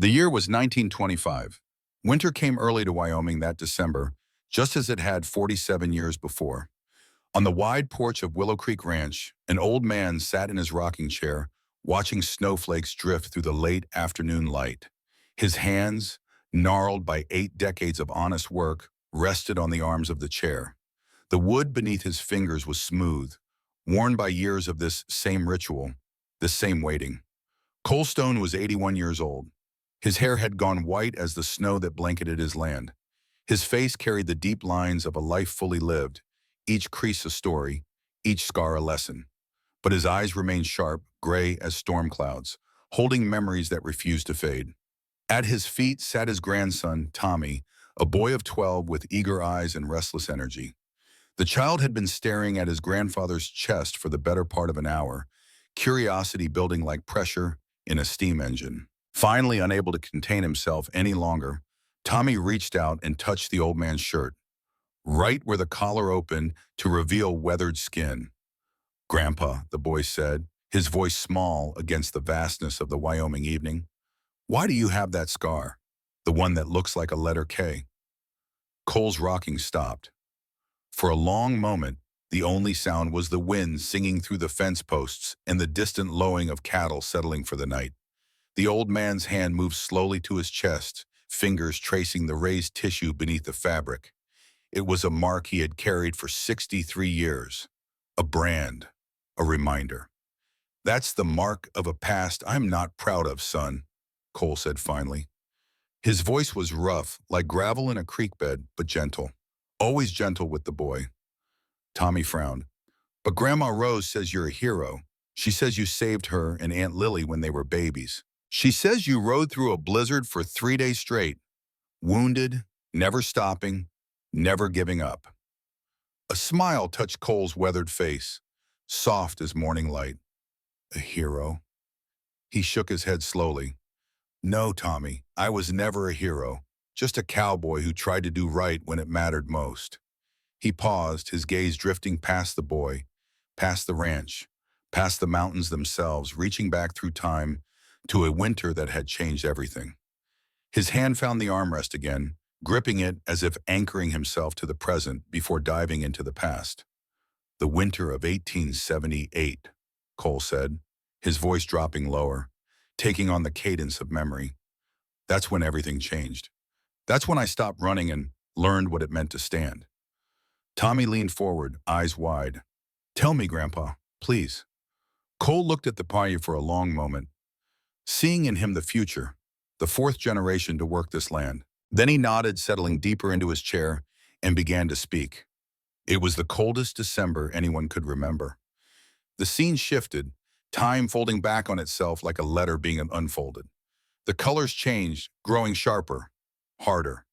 The year was 1925. Winter came early to Wyoming that December, just as it had 47 years before. On the wide porch of Willow Creek Ranch, an old man sat in his rocking chair, watching snowflakes drift through the late afternoon light. His hands, gnarled by 8 decades of honest work, rested on the arms of the chair. The wood beneath his fingers was smooth, worn by years of this same ritual, this same waiting. Colestone was 81 years old. His hair had gone white as the snow that blanketed his land. His face carried the deep lines of a life fully lived, each crease a story, each scar a lesson. But his eyes remained sharp, gray as storm clouds, holding memories that refused to fade. At his feet sat his grandson, Tommy, a boy of 12 with eager eyes and restless energy. The child had been staring at his grandfather's chest for the better part of an hour, curiosity building like pressure in a steam engine. Finally, unable to contain himself any longer, Tommy reached out and touched the old man's shirt, right where the collar opened to reveal weathered skin. "Grandpa," the boy said, his voice small against the vastness of the Wyoming evening, "why do you have that scar? The one that looks like a letter K?" Cole's rocking stopped. For a long moment, the only sound was the wind singing through the fence posts and the distant lowing of cattle settling for the night. The old man's hand moved slowly to his chest, fingers tracing the raised tissue beneath the fabric. It was a mark he had carried for 63 years. A brand. A reminder. "That's the mark of a past I'm not proud of, son," Cole said finally. His voice was rough, like gravel in a creek bed, but gentle. Always gentle with the boy. Tommy frowned. "But Grandma Rose says you're a hero. She says you saved her and Aunt Lily when they were babies. She says you rode through a blizzard for 3 days straight, wounded, never stopping, never giving up." A smile touched Cole's weathered face, soft as morning light. "A hero?" He shook his head slowly. "No, Tommy, I was never a hero, just a cowboy who tried to do right when it mattered most." He paused, his gaze drifting past the boy, past the ranch, past the mountains themselves, reaching back through time to a winter that had changed everything. His hand found the armrest again, gripping it as if anchoring himself to the present before diving into the past. "The winter of 1878, Cole said, his voice dropping lower, taking on the cadence of memory. "That's when everything changed. That's when I stopped running and learned what it meant to stand." Tommy leaned forward, eyes wide. "Tell me, Grandpa, please." Cole looked at the Paiute for a long moment, seeing in him the future, the fourth generation to work this land. Then he nodded, settling deeper into his chair, and began to speak. It was the coldest December anyone could remember. The scene shifted, time folding back on itself like a letter being unfolded. The colors changed, growing sharper, harder.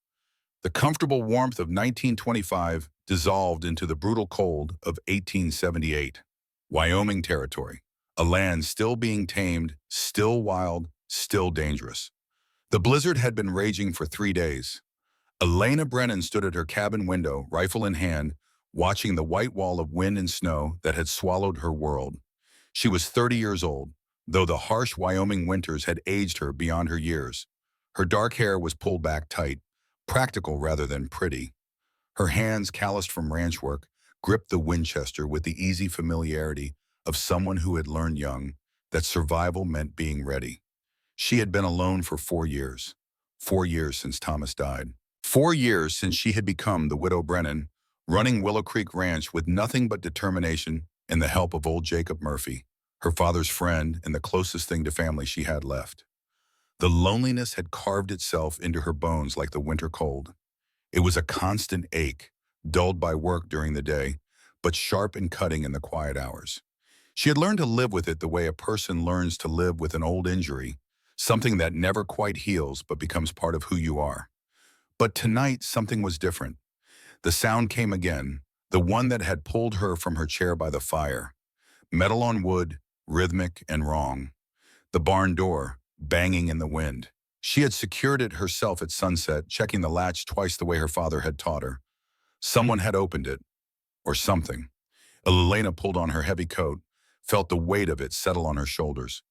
The comfortable warmth of 1925 dissolved into the brutal cold of 1878. Wyoming territory, a land still being tamed, still wild, still dangerous. The blizzard had been raging for 3 days. Elena Brennan stood at her cabin window, rifle in hand, watching the white wall of wind and snow that had swallowed her world. She was 30 years old, though the harsh Wyoming winters had aged her beyond her years. Her dark hair was pulled back tight, practical rather than pretty. Her hands, calloused from ranch work, gripped the Winchester with the easy familiarity of someone who had learned young that survival meant being ready. She had been alone for 4 years. 4 years since Thomas died. 4 years since she had become the widow Brennan, running Willow Creek Ranch with nothing but determination and the help of old Jacob Murphy, her father's friend and the closest thing to family she had left. The loneliness had carved itself into her bones like the winter cold. It was a constant ache, dulled by work during the day, but sharp and cutting in the quiet hours. She had learned to live with it the way a person learns to live with an old injury, something that never quite heals but becomes part of who you are. But tonight, something was different. The sound came again, the one that had pulled her from her chair by the fire. Metal on wood, rhythmic and wrong. The barn door, banging in the wind. She had secured it herself at sunset, checking the latch twice the way her father had taught her. Someone had opened it, or something. Elena pulled on her heavy coat, felt the weight of it settle on her shoulders.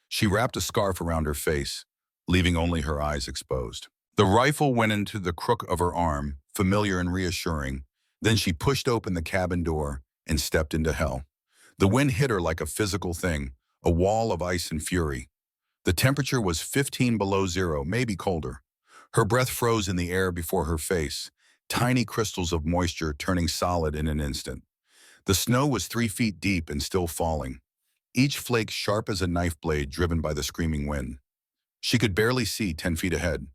She wrapped a scarf around her face, leaving only her eyes exposed. The rifle went into the crook of her arm, familiar and reassuring. Then she pushed open the cabin door and stepped into hell. The wind hit her like a physical thing, a wall of ice and fury. The temperature was 15 below zero, maybe colder. Her breath froze in the air before her face, tiny crystals of moisture turning solid in an instant. The snow was 3 feet deep and still falling, each flake sharp as a knife blade driven by the screaming wind. She could barely see 10 feet ahead.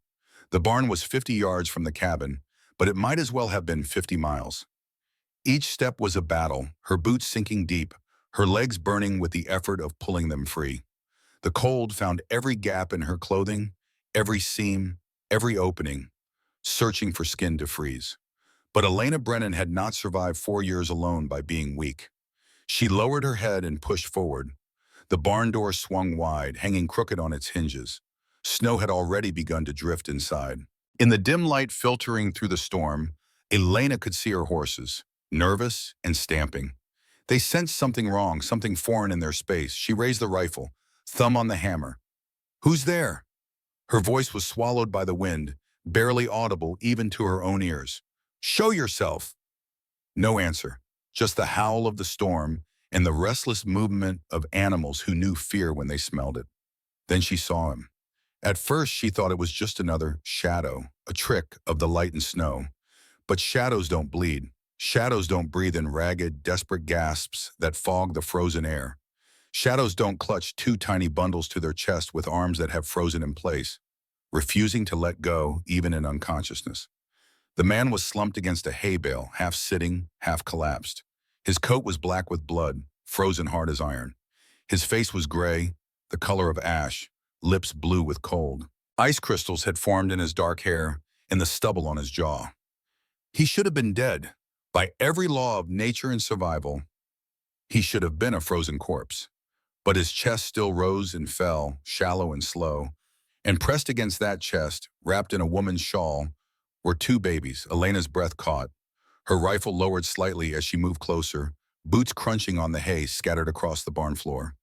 The barn was 50 yards from the cabin, but it might as well have been 50 miles. Each step was a battle, her boots sinking deep, her legs burning with the effort of pulling them free. The cold found every gap in her clothing, every seam, every opening, searching for skin to freeze. But Elena Brennan had not survived 4 years alone by being weak. She lowered her head and pushed forward. The barn door swung wide, hanging crooked on its hinges. Snow had already begun to drift inside. In the dim light filtering through the storm, Elena could see her horses, nervous and stamping. They sensed something wrong, something foreign in their space. She raised the rifle, thumb on the hammer. "Who's there?" Her voice was swallowed by the wind, barely audible even to her own ears. "Show yourself!" No answer, just the howl of the storm and the restless movement of animals who knew fear when they smelled it. Then she saw him. At first, she thought it was just another shadow, a trick of the light and snow. But shadows don't bleed. Shadows don't breathe in ragged, desperate gasps that fog the frozen air. Shadows don't clutch two tiny bundles to their chest with arms that have frozen in place, refusing to let go even in unconsciousness. The man was slumped against a hay bale, half sitting, half collapsed. His coat was black with blood, frozen hard as iron. His face was gray, the color of ash, lips blue with cold. Ice crystals had formed in his dark hair and the stubble on his jaw. He should have been dead. By every law of nature and survival, he should have been a frozen corpse. But his chest still rose and fell, shallow and slow. And pressed against that chest, wrapped in a woman's shawl, were two babies. Elena's breath caught. Her rifle lowered slightly as she moved closer, boots crunching on the hay scattered across the barn floor.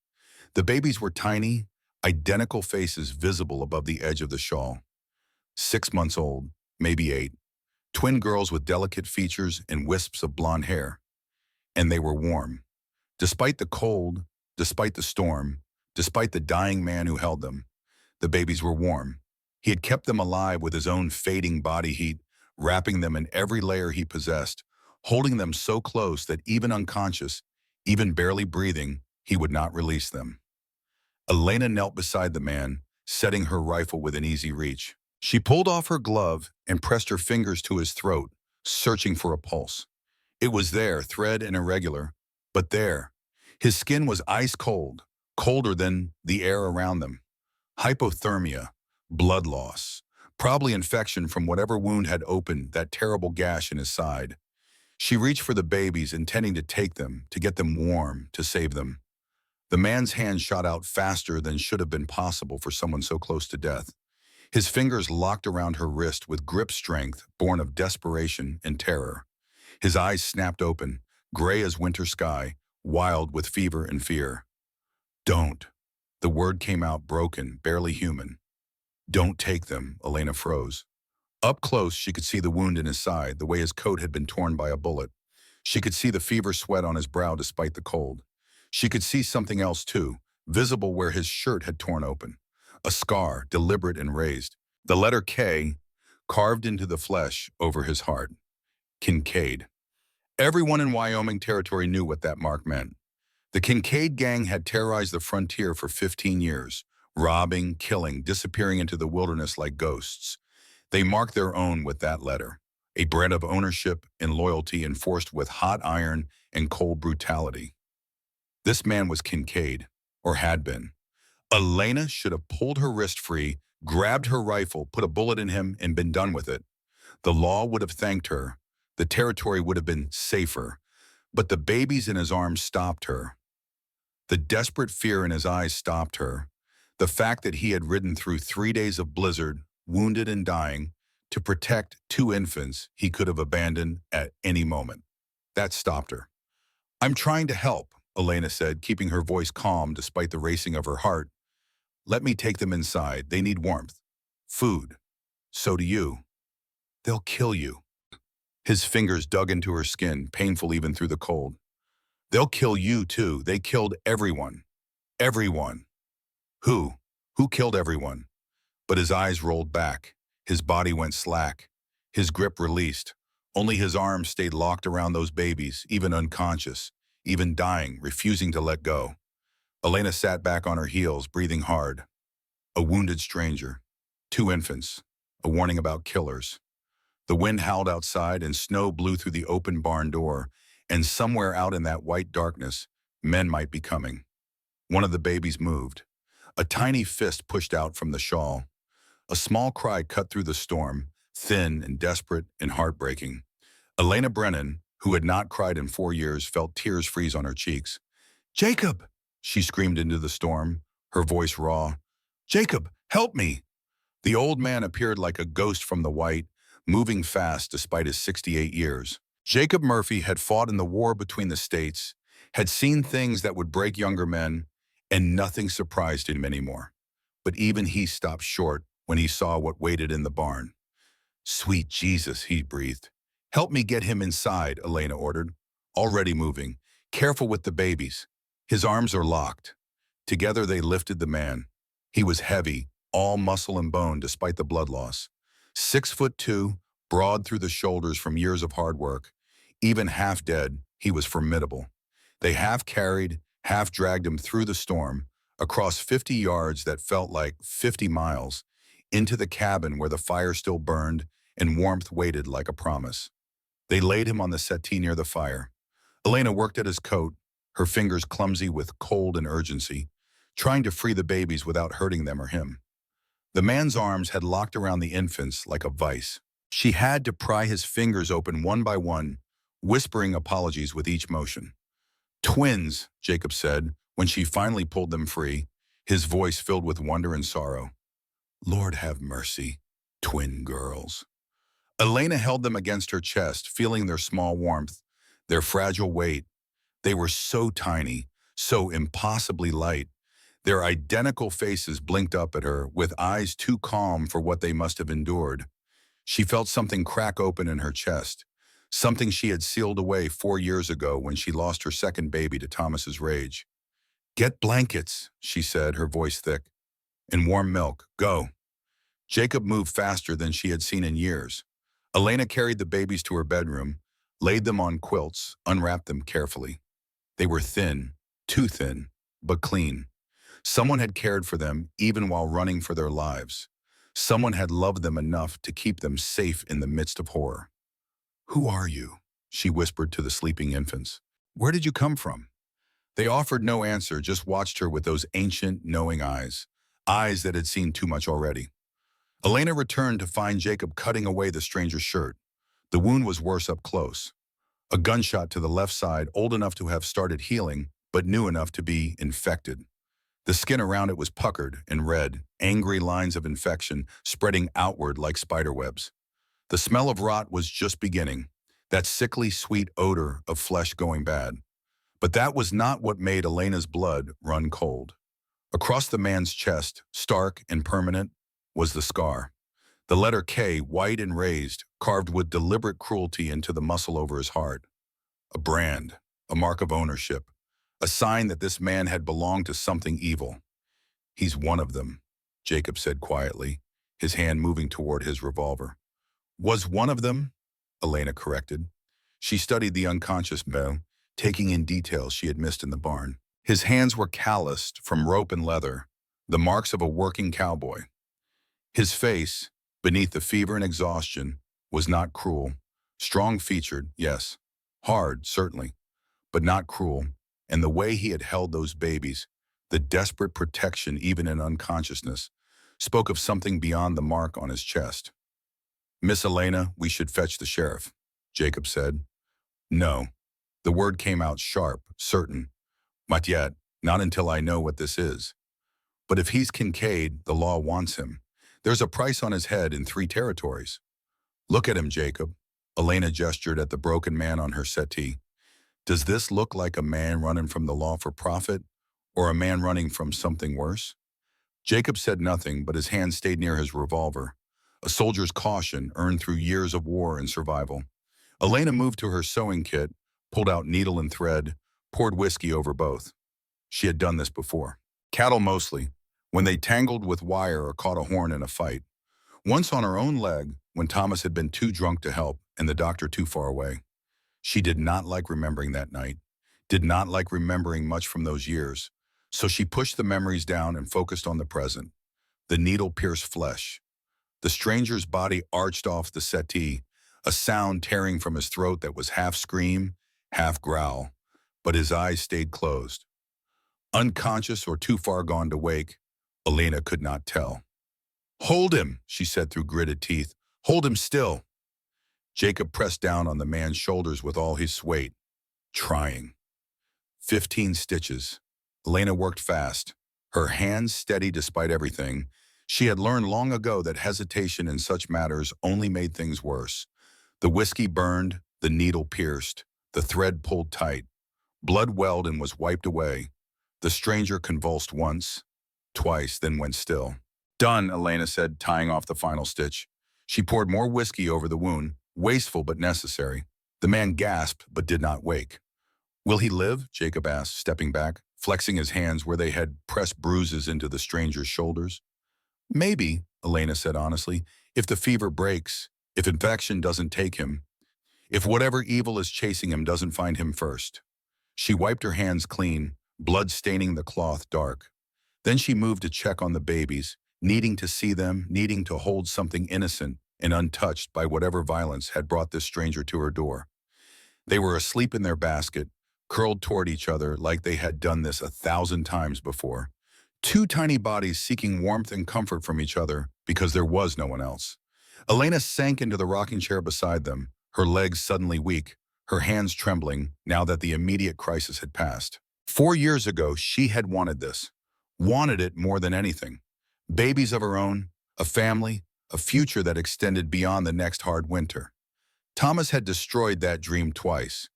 The babies were tiny, identical faces visible above the edge of the shawl. 6 months old, maybe 8. Twin girls with delicate features and wisps of blonde hair. And they were warm. Despite the cold, despite the storm, despite the dying man who held them, the babies were warm. He had kept them alive with his own fading body heat, wrapping them in every layer he possessed, holding them so close that even unconscious, even barely breathing, he would not release them. Elena knelt beside the man, setting her rifle within easy reach. She pulled off her glove and pressed her fingers to his throat, searching for a pulse. It was there, thread and irregular, but there. His skin was ice cold, colder than the air around them. Hypothermia, blood loss, probably infection from whatever wound had opened that terrible gash in his side. She reached for the babies, intending to take them, to get them warm, to save them. The man's hand shot out faster than should have been possible for someone so close to death. His fingers locked around her wrist with grip strength born of desperation and terror. His eyes snapped open, gray as winter sky, wild with fever and fear. "Don't." The word came out broken, barely human. "Don't take them," Elena froze. Up close, she could see the wound in his side, the way his coat had been torn by a bullet. She could see the fever sweat on his brow despite the cold. She could see something else too, visible where his shirt had torn open. A scar, deliberate and raised. The letter K, carved into the flesh over his heart. Kincaid. Everyone in Wyoming territory knew what that mark meant. The Kincaid gang had terrorized the frontier for 15 years, robbing, killing, disappearing into the wilderness like ghosts. They marked their own with that letter, a brand of ownership and loyalty enforced with hot iron and cold brutality. This man was Kincaid, or had been. Elena should have pulled her wrist free, grabbed her rifle, put a bullet in him, and been done with it. The law would have thanked her. The territory would have been safer. But the babies in his arms stopped her. The desperate fear in his eyes stopped her. The fact that he had ridden through 3 days of blizzard, wounded and dying, to protect 2 infants he could have abandoned at any moment. That stopped her. "I'm trying to help," Elena said, keeping her voice calm despite the racing of her heart. "Let me take them inside. They need warmth." Food. So do you. They'll kill you. His fingers dug into her skin, painful even through the cold. They'll kill you too. They killed everyone. Everyone. Who? Who killed everyone? But his eyes rolled back. His body went slack. His grip released. Only his arms stayed locked around those babies, even unconscious, even dying, refusing to let go. Elena sat back on her heels, breathing hard. A wounded stranger. Two infants. A warning about killers. The wind howled outside and snow blew through the open barn door, and somewhere out in that white darkness, men might be coming. One of the babies moved. A tiny fist pushed out from the shawl. A small cry cut through the storm, thin and desperate and heartbreaking. Elena Brennan, who had not cried in 4 years, felt tears freeze on her cheeks. "Jacob!" she screamed into the storm, her voice raw. "Jacob, help me!" The old man appeared like a ghost from the white, moving fast despite his 68 years. Jacob Murphy had fought in the war between the states, had seen things that would break younger men, and nothing surprised him anymore. But even he stopped short when he saw what waited in the barn. "Sweet Jesus," he breathed. "Help me get him inside," Elena ordered, already moving. "Careful with the babies." His arms are locked. Together they lifted the man. He was heavy, all muscle and bone despite the blood loss. 6'2", broad through the shoulders from years of hard work. Even half dead, he was formidable. They half carried, half dragged him through the storm, across 50 yards that felt like 50 miles, into the cabin where the fire still burned and warmth waited like a promise. They laid him on the settee near the fire. Elena worked at his coat, her fingers clumsy with cold and urgency, trying to free the babies without hurting them or him. The man's arms had locked around the infants like a vice. She had to pry his fingers open one by one, whispering apologies with each motion. "Twins," Jacob said, when she finally pulled them free, his voice filled with wonder and sorrow. "Lord have mercy, twin girls." Elena held them against her chest, feeling their small warmth, their fragile weight. They were so tiny, so impossibly light. Their identical faces blinked up at her, with eyes too calm for what they must have endured. She felt something crack open in her chest, something she had sealed away 4 years ago when she lost her second baby to Thomas's rage. "Get blankets," she said, her voice thick. "And warm milk. Go." Jacob moved faster than she had seen in years. Elena carried the babies to her bedroom, laid them on quilts, unwrapped them carefully. They were thin, too thin, but clean. Someone had cared for them even while running for their lives. Someone had loved them enough to keep them safe in the midst of horror. "Who are you?" she whispered to the sleeping infants. "Where did you come from?" They offered no answer, just watched her with those ancient, knowing eyes, eyes that had seen too much already. Elena returned to find Jacob cutting away the stranger's shirt. The wound was worse up close. A gunshot to the left side, old enough to have started healing, but new enough to be infected. The skin around it was puckered and red, angry lines of infection spreading outward like spiderwebs. The smell of rot was just beginning, that sickly sweet odor of flesh going bad. But that was not what made Elena's blood run cold. Across the man's chest, stark and permanent, was the scar. The letter K, white and raised, carved with deliberate cruelty into the muscle over his heart. A brand, a mark of ownership, a sign that this man had belonged to something evil. "He's one of them," Jacob said quietly, his hand moving toward his revolver. "Was one of them?" Elena corrected. She studied the unconscious Mel, taking in details she had missed in the barn. His hands were calloused from rope and leather, the marks of a working cowboy. His face, beneath the fever and exhaustion, was not cruel. Strong-featured, yes. Hard, certainly, but not cruel. And the way he had held those babies, the desperate protection even in unconsciousness, spoke of something beyond the mark on his chest. "Miss Elena, we should fetch the sheriff," Jacob said. "No." The word came out sharp, certain. "Not yet, not until I know what this is. But if he's Kincaid, the law wants him. There's a price on his head in 3 territories. Look at him, Jacob." Elena gestured at the broken man on her settee. "Does this look like a man running from the law for profit, or a man running from something worse?" Jacob said nothing, but his hand stayed near his revolver, a soldier's caution earned through years of war and survival. Elena moved to her sewing kit, pulled out needle and thread, poured whiskey over both. She had done this before. Cattle mostly, when they tangled with wire or caught a horn in a fight. Once on her own leg, when Thomas had been too drunk to help and the doctor too far away. She did not like remembering that night, did not like remembering much from those years. So she pushed the memories down and focused on the present. The needle pierced flesh. The stranger's body arched off the settee, a sound tearing from his throat that was half scream, half growl, but his eyes stayed closed. Unconscious or too far gone to wake, Elena could not tell. "Hold him," she said through gritted teeth. "Hold him still." Jacob pressed down on the man's shoulders with all his weight, trying. 15 stitches. Elena worked fast, her hands steady despite everything. She had learned long ago that hesitation in such matters only made things worse. The whiskey burned, the needle pierced, the thread pulled tight. Blood welled and was wiped away. The stranger convulsed once, twice, then went still. "Done," Elena said, tying off the final stitch. She poured more whiskey over the wound, wasteful but necessary. The man gasped but did not wake. "Will he live?" Jacob asked, stepping back, flexing his hands where they had pressed bruises into the stranger's shoulders. "Maybe," Elena said honestly, "if the fever breaks, if infection doesn't take him, if whatever evil is chasing him doesn't find him first." She wiped her hands clean, blood staining the cloth dark. Then she moved to check on the babies, needing to see them, needing to hold something innocent and untouched by whatever violence had brought this stranger to her door. They were asleep in their basket, curled toward each other like they had done this 1,000 times before. Two tiny bodies seeking warmth and comfort from each other because there was no one else. Elena sank into the rocking chair beside them, her legs suddenly weak, her hands trembling now that the immediate crisis had passed. 4 years ago, she had wanted this. Wanted it more than anything. Babies of her own, a family, a future that extended beyond the next hard winter. Thomas had destroyed that dream twice.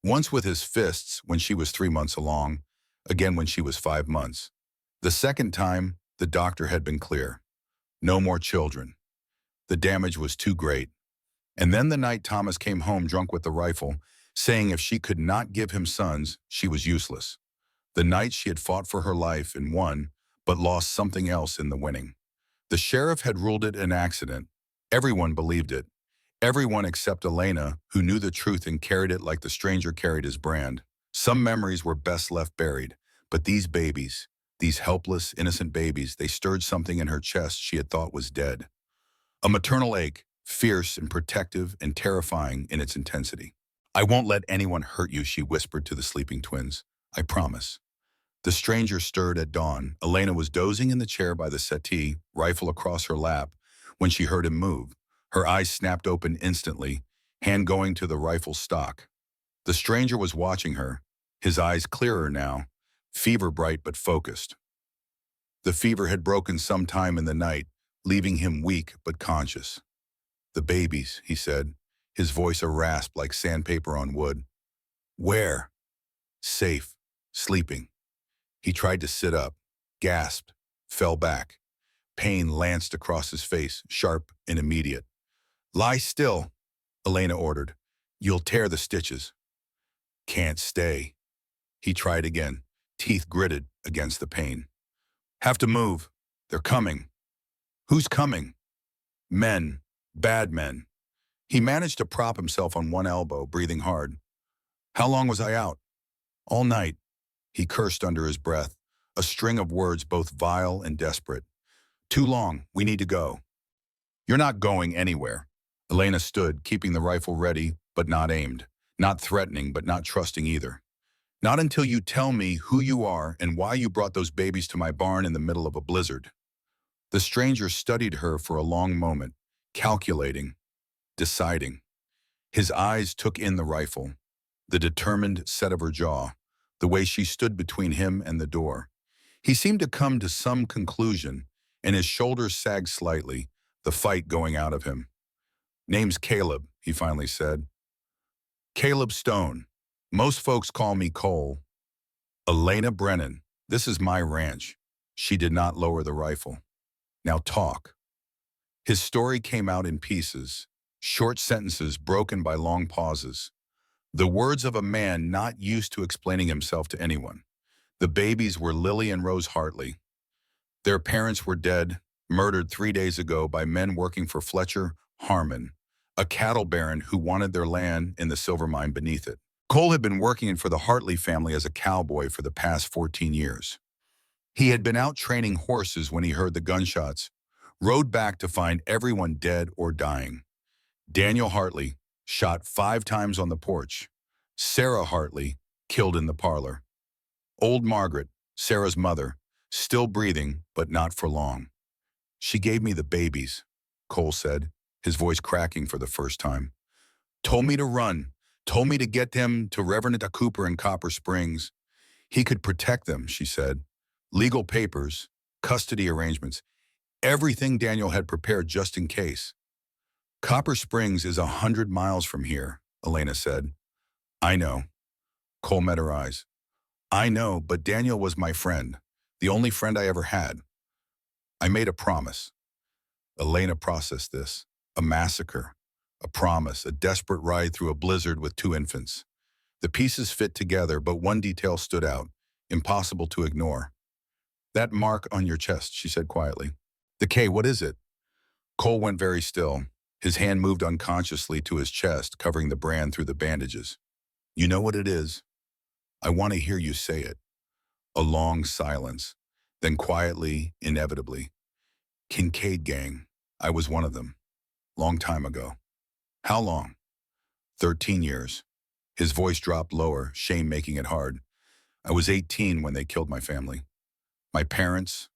Once with his fists when she was 3 months along, again when she was 5 months. The second time, the doctor had been clear. No more children. The damage was too great. And then the night Thomas came home drunk with the rifle, saying if she could not give him sons, she was useless. The night she had fought for her life and won, but lost something else in the winning. The sheriff had ruled it an accident. Everyone believed it. Everyone except Elena, who knew the truth and carried it like the stranger carried his brand. Some memories were best left buried, but these babies, these helpless, innocent babies, they stirred something in her chest she had thought was dead. A maternal ache, fierce and protective and terrifying in its intensity. "I won't let anyone hurt you," she whispered to the sleeping twins. "I promise." The stranger stirred at dawn. Elena was dozing in the chair by the settee, rifle across her lap, when she heard him move. Her eyes snapped open instantly, hand going to the rifle stock. The stranger was watching her, his eyes clearer now, fever bright but focused. The fever had broken sometime in the night, leaving him weak but conscious. "The babies," he said, his voice a rasp like sandpaper on wood. "Where?" "Safe, sleeping." He tried to sit up, gasped, fell back. Pain lanced across his face, sharp and immediate. "Lie still," Elena ordered. "You'll tear the stitches." "Can't stay." He tried again, teeth gritted against the pain. "Have to move. They're coming." "Who's coming?" "Men. Bad men." He managed to prop himself on one elbow, breathing hard. "How long was I out?" "All night." He cursed under his breath, a string of words both vile and desperate. "Too long. We need to go." "You're not going anywhere." Elena stood, keeping the rifle ready, but not aimed. Not threatening, but not trusting either. "Not until you tell me who you are and why you brought those babies to my barn in the middle of a blizzard." The stranger studied her for a long moment, calculating, deciding. His eyes took in the rifle, the determined set of her jaw, the way she stood between him and the door. He seemed to come to some conclusion, and his shoulders sagged slightly, the fight going out of him. "Name's Caleb," he finally said. "Caleb Stone. Most folks call me Cole." "Elena Brennan. This is my ranch." She did not lower the rifle. Now talk. His story came out in pieces, short sentences broken by long pauses. The words of a man not used to explaining himself to anyone. The babies were Lily and Rose Hartley. Their parents were dead, murdered 3 days ago by men working for Fletcher Harmon, a cattle baron who wanted their land in the silver mine beneath it. Cole had been working for the Hartley family as a cowboy for the past 14 years. He had been out training horses when he heard the gunshots, rode back to find everyone dead or dying. Daniel Hartley, shot 5 times on the porch. Sarah Hartley, killed in the parlor. Old Margaret, Sarah's mother, still breathing, but not for long. She gave me the babies, Cole said, his voice cracking for the first time. Told me to run, told me to get them to Reverend Cooper in Copper Springs. He could protect them, she said. Legal papers, custody arrangements, everything Daniel had prepared just in case. Copper Springs is 100 miles from here, Elena said. I know. Cole met her eyes. I know, but Daniel was my friend, the only friend I ever had. I made a promise. Elena processed this. A massacre, a promise, a desperate ride through a blizzard with 2 infants. The pieces fit together, but one detail stood out, impossible to ignore. That mark on your chest, she said quietly. The K, what is it? Cole went very still. His hand moved unconsciously to his chest, covering the brand through the bandages. You know what it is? I want to hear you say it. A long silence. Then quietly, inevitably. Kincaid gang. I was one of them. Long time ago. How long? 13 years. His voice dropped lower, shame making it hard. I was 18 when they killed my family. My parents,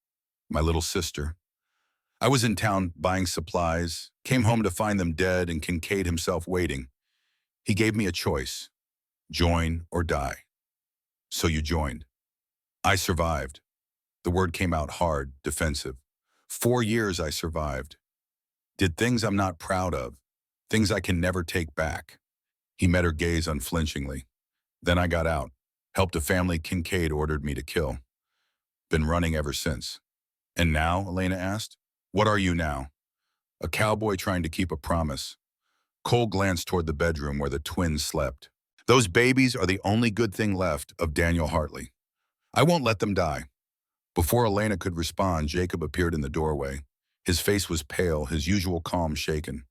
my little sister. I was in town buying supplies, came home to find them dead and Kincaid himself waiting. He gave me a choice. Join or die. So you joined. I survived. The word came out hard, defensive. 4 years I survived. Did things I'm not proud of, things I can never take back. He met her gaze unflinchingly. Then I got out, helped a family Kincaid ordered me to kill. Been running ever since. And now, Elena asked, what are you now? A cowboy trying to keep a promise. Cole glanced toward the bedroom where the twins slept. Those babies are the only good thing left of Daniel Hartley. I won't let them die. Before Elena could respond, Jacob appeared in the doorway. His face was pale, his usual calm shaken.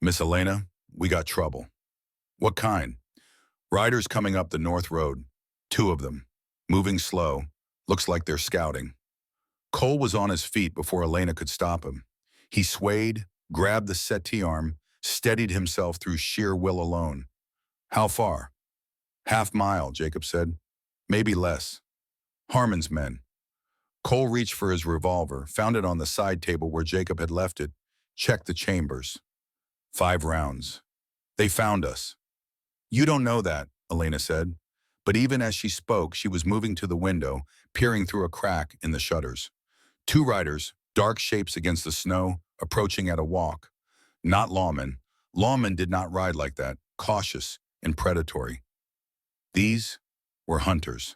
Miss Elena, we got trouble. What kind? Riders coming up the north road. 2 of them. Moving slow. Looks like they're scouting. Cole was on his feet before Elena could stop him. He swayed, grabbed the settee arm, steadied himself through sheer will alone. How far? Half-mile, Jacob said. Maybe less. Harmon's men. Cole reached for his revolver, found it on the side table where Jacob had left it, checked the chambers. 5 rounds. They found us. You don't know that, Elena said. But even as she spoke, she was moving to the window, peering through a crack in the shutters. 2 riders, dark shapes against the snow, approaching at a walk. Not lawmen. Lawmen did not ride like that, cautious and predatory. These were hunters.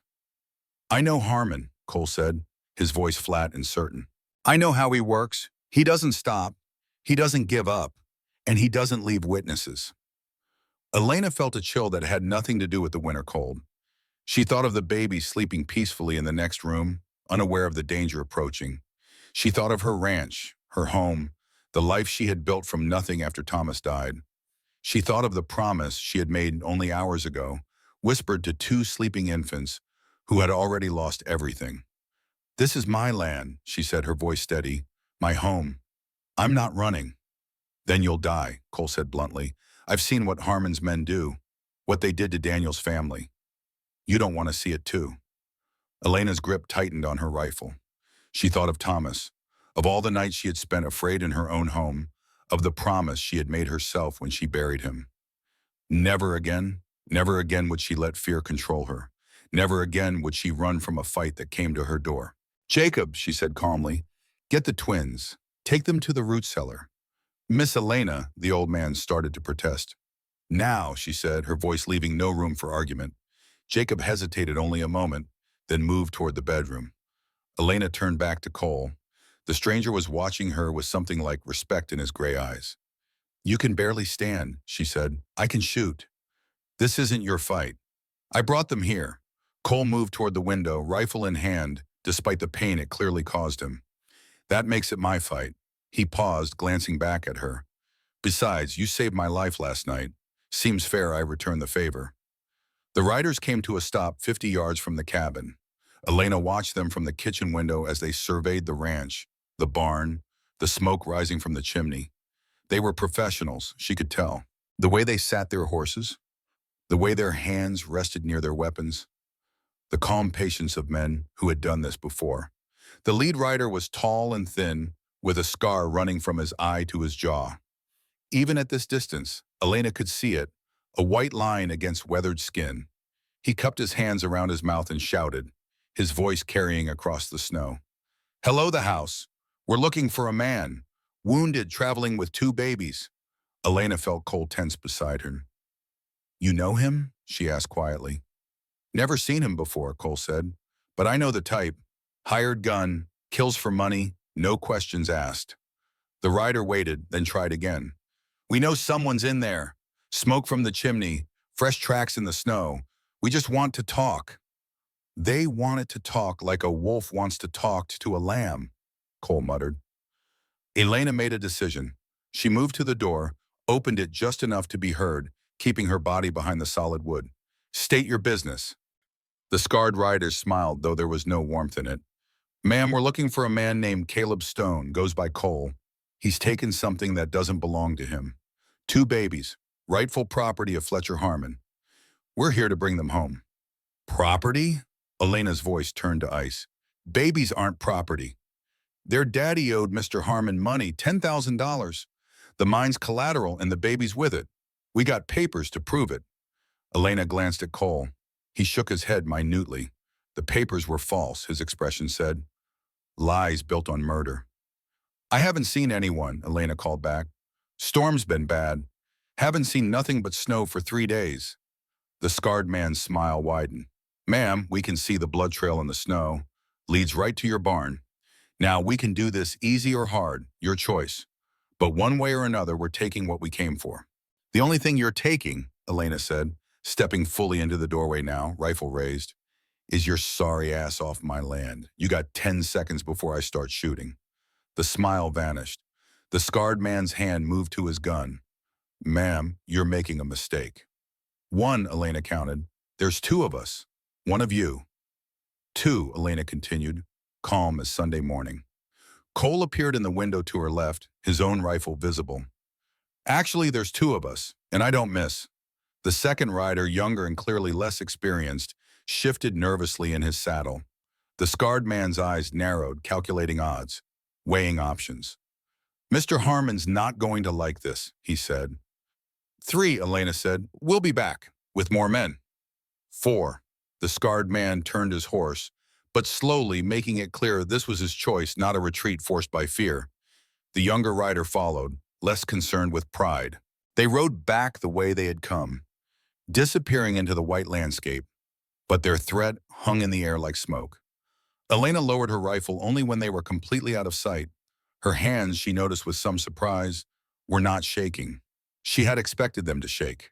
I know Harmon, Cole said, his voice flat and certain. I know how he works. He doesn't stop. He doesn't give up. And he doesn't leave witnesses. Elena felt a chill that had nothing to do with the winter cold. She thought of the baby sleeping peacefully in the next room, unaware of the danger approaching. She thought of her ranch, her home, the life she had built from nothing after Thomas died. She thought of the promise she had made only hours ago, whispered to 2 sleeping infants who had already lost everything. This is my land, she said, her voice steady. My home. I'm not running. Then you'll die, Cole said bluntly. I've seen what Harmon's men do, what they did to Daniel's family. You don't want to see it too. Elena's grip tightened on her rifle. She thought of Thomas, of all the nights she had spent afraid in her own home, of the promise she had made herself when she buried him. Never again would she let fear control her. Never again would she run from a fight that came to her door. Jacob, she said calmly, get the twins. Take them to the root cellar. Miss Elena, the old man started to protest. Now, she said, her voice leaving no room for argument. Jacob hesitated only a moment, then moved toward the bedroom. Elena turned back to Cole. The stranger was watching her with something like respect in his gray eyes. You can barely stand, she said. I can shoot. This isn't your fight. I brought them here. Cole moved toward the window, rifle in hand, despite the pain it clearly caused him. That makes it my fight. He paused, glancing back at her. Besides, you saved my life last night. Seems fair I return the favor. The riders came to a stop 50 yards from the cabin. Elena watched them from the kitchen window as they surveyed the ranch, the barn, the smoke rising from the chimney. They were professionals, she could tell. The way they sat their horses, the way their hands rested near their weapons, the calm patience of men who had done this before. The lead rider was tall and thin, with a scar running from his eye to his jaw. Even at this distance, Elena could see it, a white line against weathered skin. He cupped his hands around his mouth and shouted, his voice carrying across the snow. Hello, the house. We're looking for a man, wounded, traveling with 2 babies. Elena felt Cole tense beside her. You know him? She asked quietly. Never seen him before, Cole said. But I know the type. Hired gun, kills for money, no questions asked. The rider waited, then tried again. We know someone's in there. Smoke from the chimney, fresh tracks in the snow. We just want to talk. They wanted to talk like a wolf wants to talk to a lamb, Cole muttered. Elena made a decision. She moved to the door, opened it just enough to be heard, keeping her body behind the solid wood. State your business. The scarred rider smiled, though there was no warmth in it. Ma'am, we're looking for a man named Caleb Stone, goes by Cole. He's taken something that doesn't belong to him. 2 babies, rightful property of Fletcher Harmon. We're here to bring them home. Property? Elena's voice turned to ice. Babies aren't property. Their daddy owed Mr. Harmon money, $10,000. The mine's collateral and the baby's with it. We got papers to prove it. Elena glanced at Cole. He shook his head minutely. The papers were false, his expression said. Lies built on murder. I haven't seen anyone, Elena called back. Storm's been bad. Haven't seen nothing but snow for 3 days. The scarred man's smile widened. Ma'am, we can see the blood trail in the snow. Leads right to your barn. Now, we can do this easy or hard, your choice. But one way or another, we're taking what we came for. The only thing you're taking, Elena said, stepping fully into the doorway now, rifle raised, is your sorry ass off my land. You got 10 seconds before I start shooting. The smile vanished. The scarred man's hand moved to his gun. Ma'am, you're making a mistake. 1, Elena counted. There's 2 of us. 1 of you. 2, Elena continued, calm as Sunday morning. Cole appeared in the window to her left, his own rifle visible. Actually, there's 2 of us, and I don't miss. The second rider, younger and clearly less experienced, shifted nervously in his saddle. The scarred man's eyes narrowed, calculating odds, weighing options. Mr. Harmon's not going to like this, he said. 3, Elena said. We'll be back, with more men. 4. The scarred man turned his horse, but slowly, making it clear this was his choice, not a retreat forced by fear. The younger rider followed, less concerned with pride. They rode back the way they had come, disappearing into the white landscape, but their threat hung in the air like smoke. Elena lowered her rifle only when they were completely out of sight. Her hands, she noticed with some surprise, were not shaking. She had expected them to shake.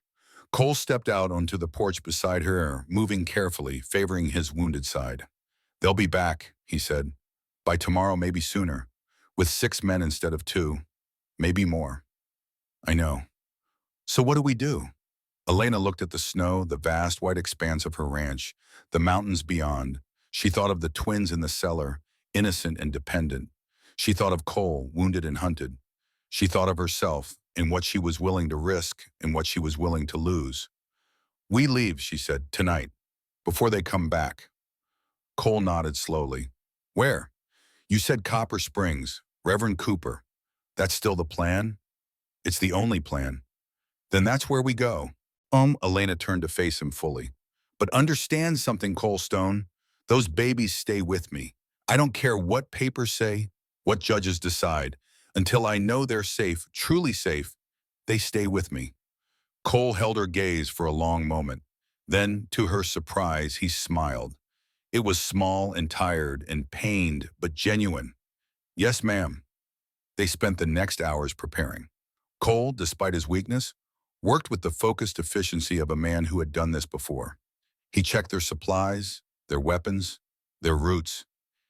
Cole stepped out onto the porch beside her, moving carefully, favoring his wounded side. They'll be back, he said. By tomorrow, maybe sooner. With 6 men instead of 2. Maybe more. I know. So what do we do? Elena looked at the snow, the vast white expanse of her ranch, the mountains beyond. She thought of the twins in the cellar, innocent and dependent. She thought of Cole, wounded and hunted. She thought of herself, and what she was willing to risk and what she was willing to lose. We leave, she said, tonight, before they come back. Cole nodded slowly. Where? You said Copper Springs, Reverend Cooper. That's still the plan? It's the only plan. Then that's where we go. Elena turned to face him fully. But understand something, Cole Stone. Those babies stay with me. I don't care what papers say, what judges decide. Until I know they're safe, truly safe, they stay with me. Cole held her gaze for a long moment. Then, to her surprise, he smiled. It was small and tired and pained, but genuine. Yes, ma'am. They spent the next hours preparing. Cole, despite his weakness, worked with the focused efficiency of a man who had done this before. He checked their supplies, their weapons, their routes.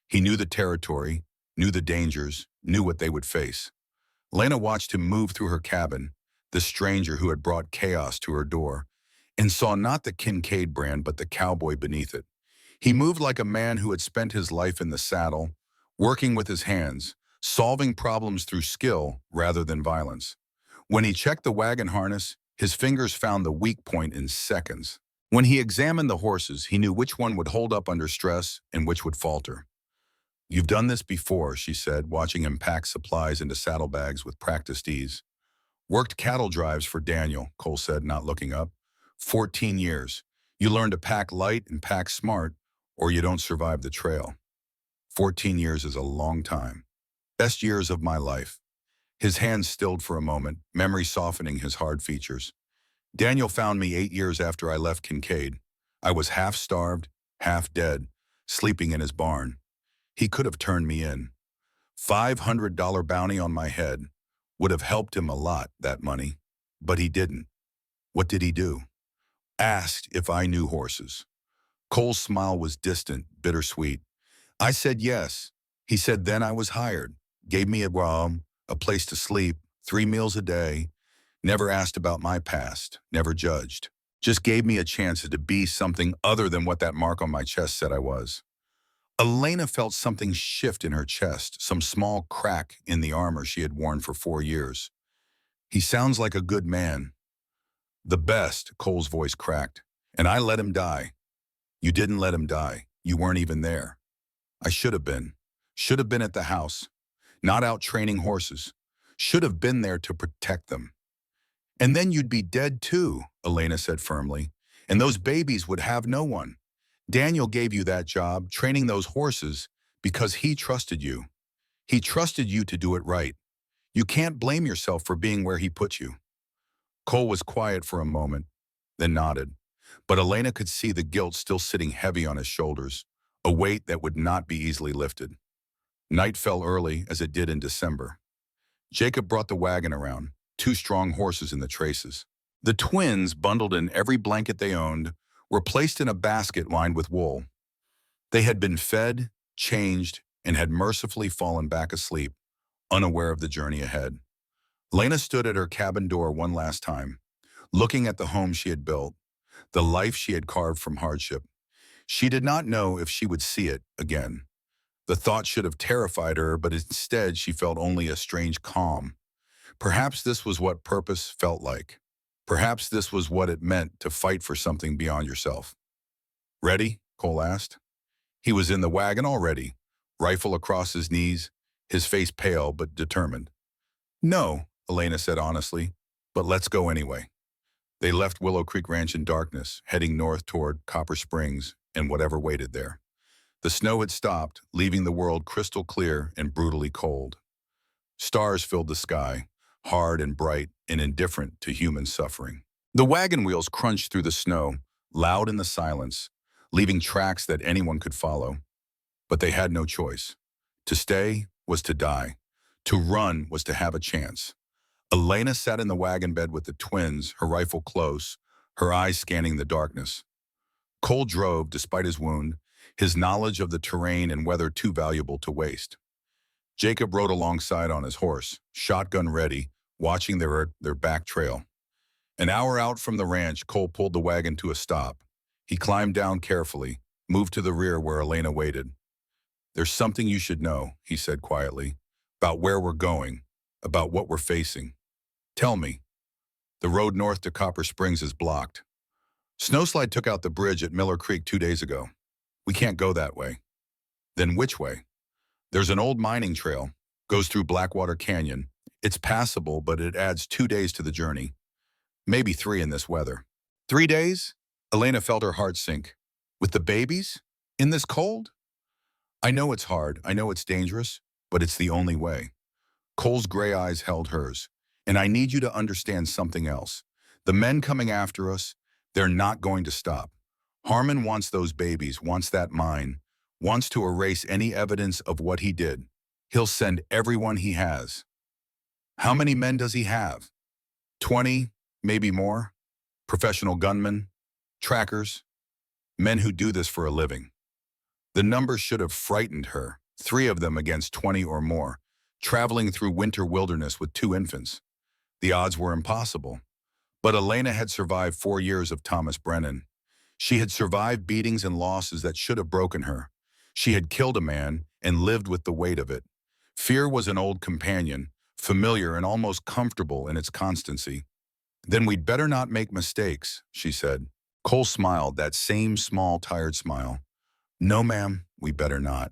He knew the territory, knew the dangers, knew what they would face. Lena watched him move through her cabin, the stranger who had brought chaos to her door, and saw not the Kincaid brand but the cowboy beneath it. He moved like a man who had spent his life in the saddle, working with his hands, solving problems through skill rather than violence. When he checked the wagon harness, his fingers found the weak point in seconds. When he examined the horses, he knew which one would hold up under stress and which would falter. "You've done this before," she said, watching him pack supplies into saddlebags with practiced ease. "Worked cattle drives for Daniel," Cole said, not looking up. 14 years. You learn to pack light and pack smart, or you don't survive the trail. 14 years is a long time. Best years of my life." His hands stilled for a moment, memory softening his hard features. "Daniel found me 8 years after I left Kincaid. I was half starved, half dead, sleeping in his barn. He could have turned me in. $500 bounty on my head. Would have helped him a lot, that money. But he didn't. What did he do? Asked if I knew horses." Cole's smile was distant, bittersweet. "I said yes. He said then I was hired. Gave me a room, a place to sleep, 3 meals a day. Never asked about my past, never judged. Just gave me a chance to be something other than what that mark on my chest said I was." Elena felt something shift in her chest, some small crack in the armor she had worn for 4 years. "He sounds like a good man." "The best," Cole's voice cracked. "And I let him die." "You didn't let him die. You weren't even there." "I should have been. Should have been at the house. Not out training horses. Should have been there to protect them." "And then you'd be dead too," Elena said firmly. "And those babies would have no one. Daniel gave you that job, training those horses, because he trusted you. He trusted you to do it right. You can't blame yourself for being where he put you." Cole was quiet for a moment, then nodded. But Elena could see the guilt still sitting heavy on his shoulders, a weight that would not be easily lifted. Night fell early, as it did in December. Jacob brought the wagon around, 2 strong horses in the traces. The twins, bundled in every blanket they owned, were placed in a basket lined with wool. They had been fed, changed, and had mercifully fallen back asleep, unaware of the journey ahead. Lena stood at her cabin door one last time, looking at the home she had built, the life she had carved from hardship. She did not know if she would see it again. The thought should have terrified her, but instead she felt only a strange calm. Perhaps this was what purpose felt like. Perhaps this was what it meant to fight for something beyond yourself. "Ready?" Cole asked. He was in the wagon already, rifle across his knees, his face pale but determined. "No," Elena said honestly, "but let's go anyway." They left Willow Creek Ranch in darkness, heading north toward Copper Springs and whatever waited there. The snow had stopped, leaving the world crystal clear and brutally cold. Stars filled the sky, hard and bright and indifferent to human suffering. The wagon wheels crunched through the snow, loud in the silence, leaving tracks that anyone could follow. But they had no choice. To stay was to die. To run was to have a chance. Elena sat in the wagon bed with the twins, her rifle close, her eyes scanning the darkness. Cole drove, despite his wound, his knowledge of the terrain and weather too valuable to waste. Jacob rode alongside on his horse, shotgun ready, watching their back trail. An hour out from the ranch, Cole pulled the wagon to a stop. He climbed down carefully, moved to the rear where Elena waited. "There's something you should know," he said quietly, "about where we're going, about what we're facing. Tell me." "The road north to Copper Springs is blocked. Snowslide took out the bridge at Miller Creek 2 days ago. We can't go that way." "Then which way?" "There's an old mining trail, goes through Blackwater Canyon. It's passable, but it adds 2 days to the journey. Maybe 3 in this weather." "3 days?" Elena felt her heart sink. "With the babies? In this cold?" "I know it's hard, I know it's dangerous, but it's the only way." Cole's gray eyes held hers. "And I need you to understand something else. The men coming after us, they're not going to stop. Harmon wants those babies, wants that mine, wants to erase any evidence of what he did. He'll send everyone he has. How many men does he have? 20, maybe more? Professional gunmen, trackers, men who do this for a living. The number should have frightened her, 3 of them against 20 or more, traveling through winter wilderness with 2 infants. The odds were impossible. But Elena had survived 4 years of Thomas Brennan. She had survived beatings and losses that should have broken her. She had killed a man and lived with the weight of it. Fear was an old companion, familiar and almost comfortable in its constancy. "Then we'd better not make mistakes," she said. Cole smiled, that same small, tired smile. "No, ma'am, we better not."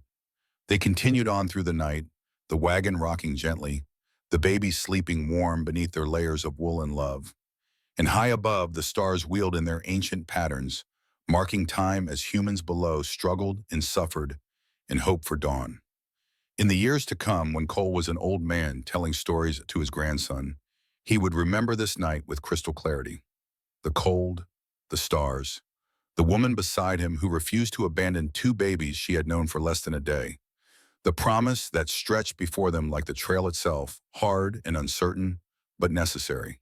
They continued on through the night, the wagon rocking gently, the babies sleeping warm beneath their layers of wool and love. And high above, the stars wheeled in their ancient patterns, marking time as humans below struggled and suffered in hope for dawn. In the years to come, when Cole was an old man telling stories to his grandson, he would remember this night with crystal clarity. The cold, the stars, the woman beside him who refused to abandon 2 babies she had known for less than a day. The promise that stretched before them like the trail itself, hard and uncertain, but necessary.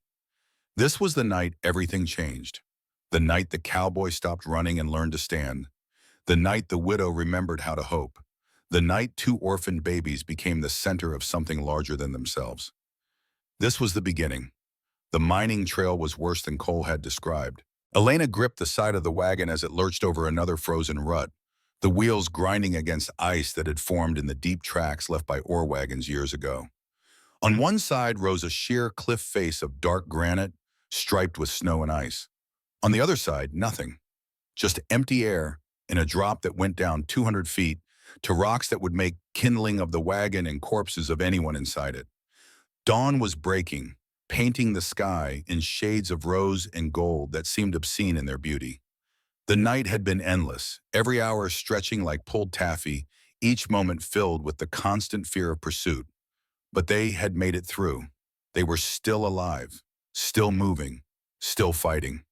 This was the night everything changed. The night the cowboy stopped running and learned to stand. The night the widow remembered how to hope. The night 2 orphaned babies became the center of something larger than themselves. This was the beginning. The mining trail was worse than Cole had described. Elena gripped the side of the wagon as it lurched over another frozen rut, the wheels grinding against ice that had formed in the deep tracks left by ore wagons years ago. On one side rose a sheer cliff face of dark granite, striped with snow and ice. On the other side, nothing. Just empty air and a drop that went down 200 feet to rocks that would make kindling of the wagon and corpses of anyone inside it. Dawn was breaking, painting the sky in shades of rose and gold that seemed obscene in their beauty. The night had been endless, every hour stretching like pulled taffy, each moment filled with the constant fear of pursuit. But they had made it through. They were still alive, still moving, still fighting.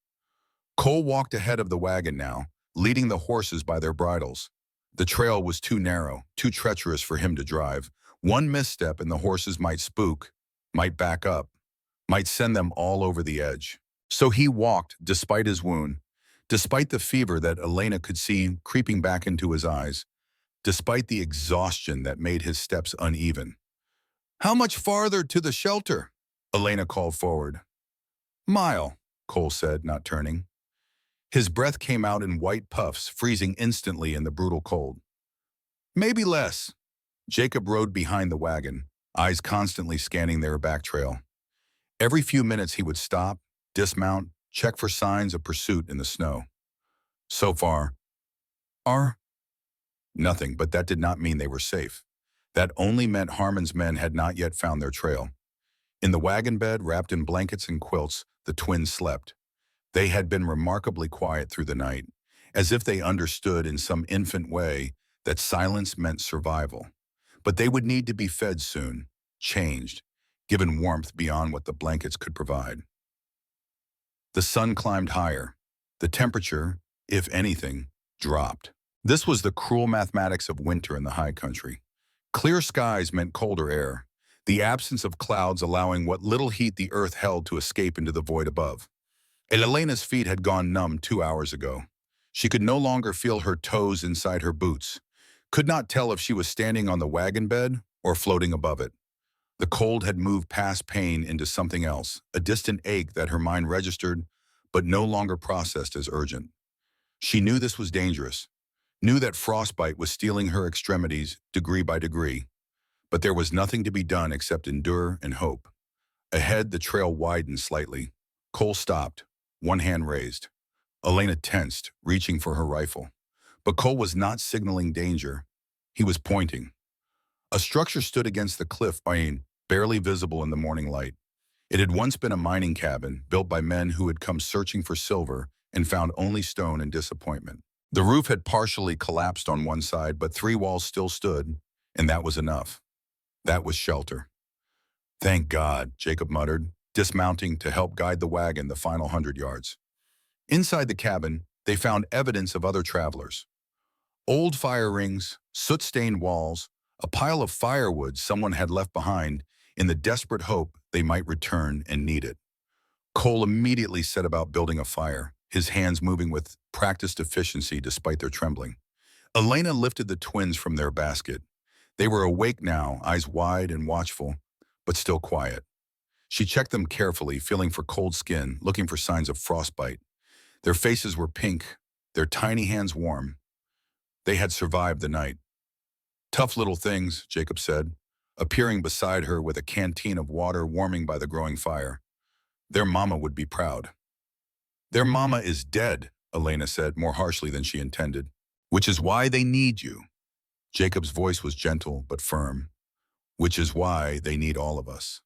Cole walked ahead of the wagon now, leading the horses by their bridles. The trail was too narrow, too treacherous for him to drive. One misstep and the horses might spook, might back up, might send them all over the edge. So he walked, despite his wound, despite the fever that Elena could see creeping back into his eyes, despite the exhaustion that made his steps uneven. "How much farther to the shelter?" Elena called forward. "Mile," Cole said, not turning. His breath came out in white puffs, freezing instantly in the brutal cold. "Maybe less." Jacob rode behind the wagon, eyes constantly scanning their back trail. Every few minutes he would stop, dismount, check for signs of pursuit in the snow. So far, nothing, but that did not mean they were safe. That only meant Harmon's men had not yet found their trail. In the wagon bed, wrapped in blankets and quilts, the twins slept. They had been remarkably quiet through the night, as if they understood in some infant way that silence meant survival. But they would need to be fed soon, changed, given warmth beyond what the blankets could provide. The sun climbed higher. The temperature, if anything, dropped. This was the cruel mathematics of winter in the high country. Clear skies meant colder air, the absence of clouds allowing what little heat the earth held to escape into the void above. Elena's feet had gone numb 2 hours ago. She could no longer feel her toes inside her boots, could not tell if she was standing on the wagon bed or floating above it. The cold had moved past pain into something else, a distant ache that her mind registered but no longer processed as urgent. She knew this was dangerous, knew that frostbite was stealing her extremities degree by degree, but there was nothing to be done except endure and hope. Ahead, the trail widened slightly. Cole stopped, one hand raised. Elena tensed, reaching for her rifle. But Cole was not signaling danger. He was pointing. A structure stood against the cliff, barely visible in the morning light. It had once been a mining cabin built by men who had come searching for silver and found only stone and disappointment. The roof had partially collapsed on one side, but 3 walls still stood, and that was enough. That was shelter. "Thank God," Jacob muttered, dismounting to help guide the wagon the final 100 yards. Inside the cabin, They found evidence of other travelers. Old fire rings, soot-stained walls, a pile of firewood someone had left behind in the desperate hope they might return and need it. Cole immediately set about building a fire, his hands moving with practiced efficiency despite their trembling. Elena lifted the twins from their basket. They were awake now, eyes wide and watchful, but still quiet. She checked them carefully, feeling for cold skin, looking for signs of frostbite. Their faces were pink, their tiny hands warm. They had survived the night. Tough little things, Jacob said, appearing beside her with a canteen of water warming by the growing fire. Their mama would be proud. Their mama is dead, Elena said, more harshly than she intended. Which is why they need you. Jacob's voice was gentle but firm. Which is why they need all of us.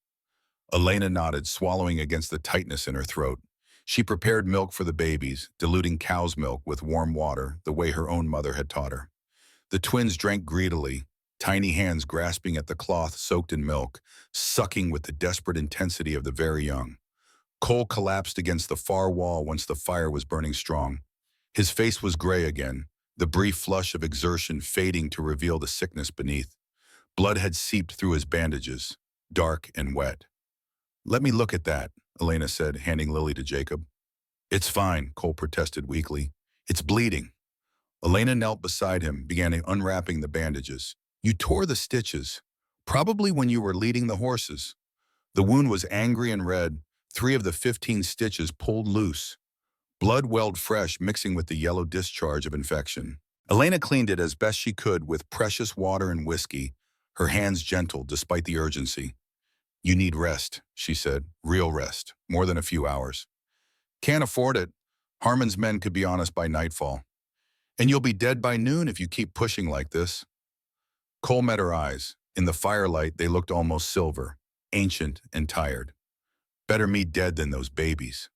Elena nodded, swallowing against the tightness in her throat. She prepared milk for the babies, diluting cow's milk with warm water, the way her own mother had taught her. The twins drank greedily, tiny hands grasping at the cloth soaked in milk, sucking with the desperate intensity of the very young. Cole collapsed against the far wall once the fire was burning strong. His face was gray again, the brief flush of exertion fading to reveal the sickness beneath. Blood had seeped through his bandages, dark and wet. "Let me look at that," Elena said, handing Lily to Jacob. "It's fine," Cole protested weakly. "It's bleeding." Elena knelt beside him, began unwrapping the bandages. "You tore the stitches, probably when you were leading the horses." The wound was angry and red, 3 of the 15 stitches pulled loose. Blood welled fresh, mixing with the yellow discharge of infection. Elena cleaned it as best she could with precious water and whiskey, her hands gentle despite the urgency. "You need rest," she said, "real rest, more than a few hours." "Can't afford it. Harmon's men could be on us by nightfall. And you'll be dead by noon if you keep pushing like this." Cole met her eyes. In the firelight, they looked almost silver, ancient and tired. "Better me dead than those babies."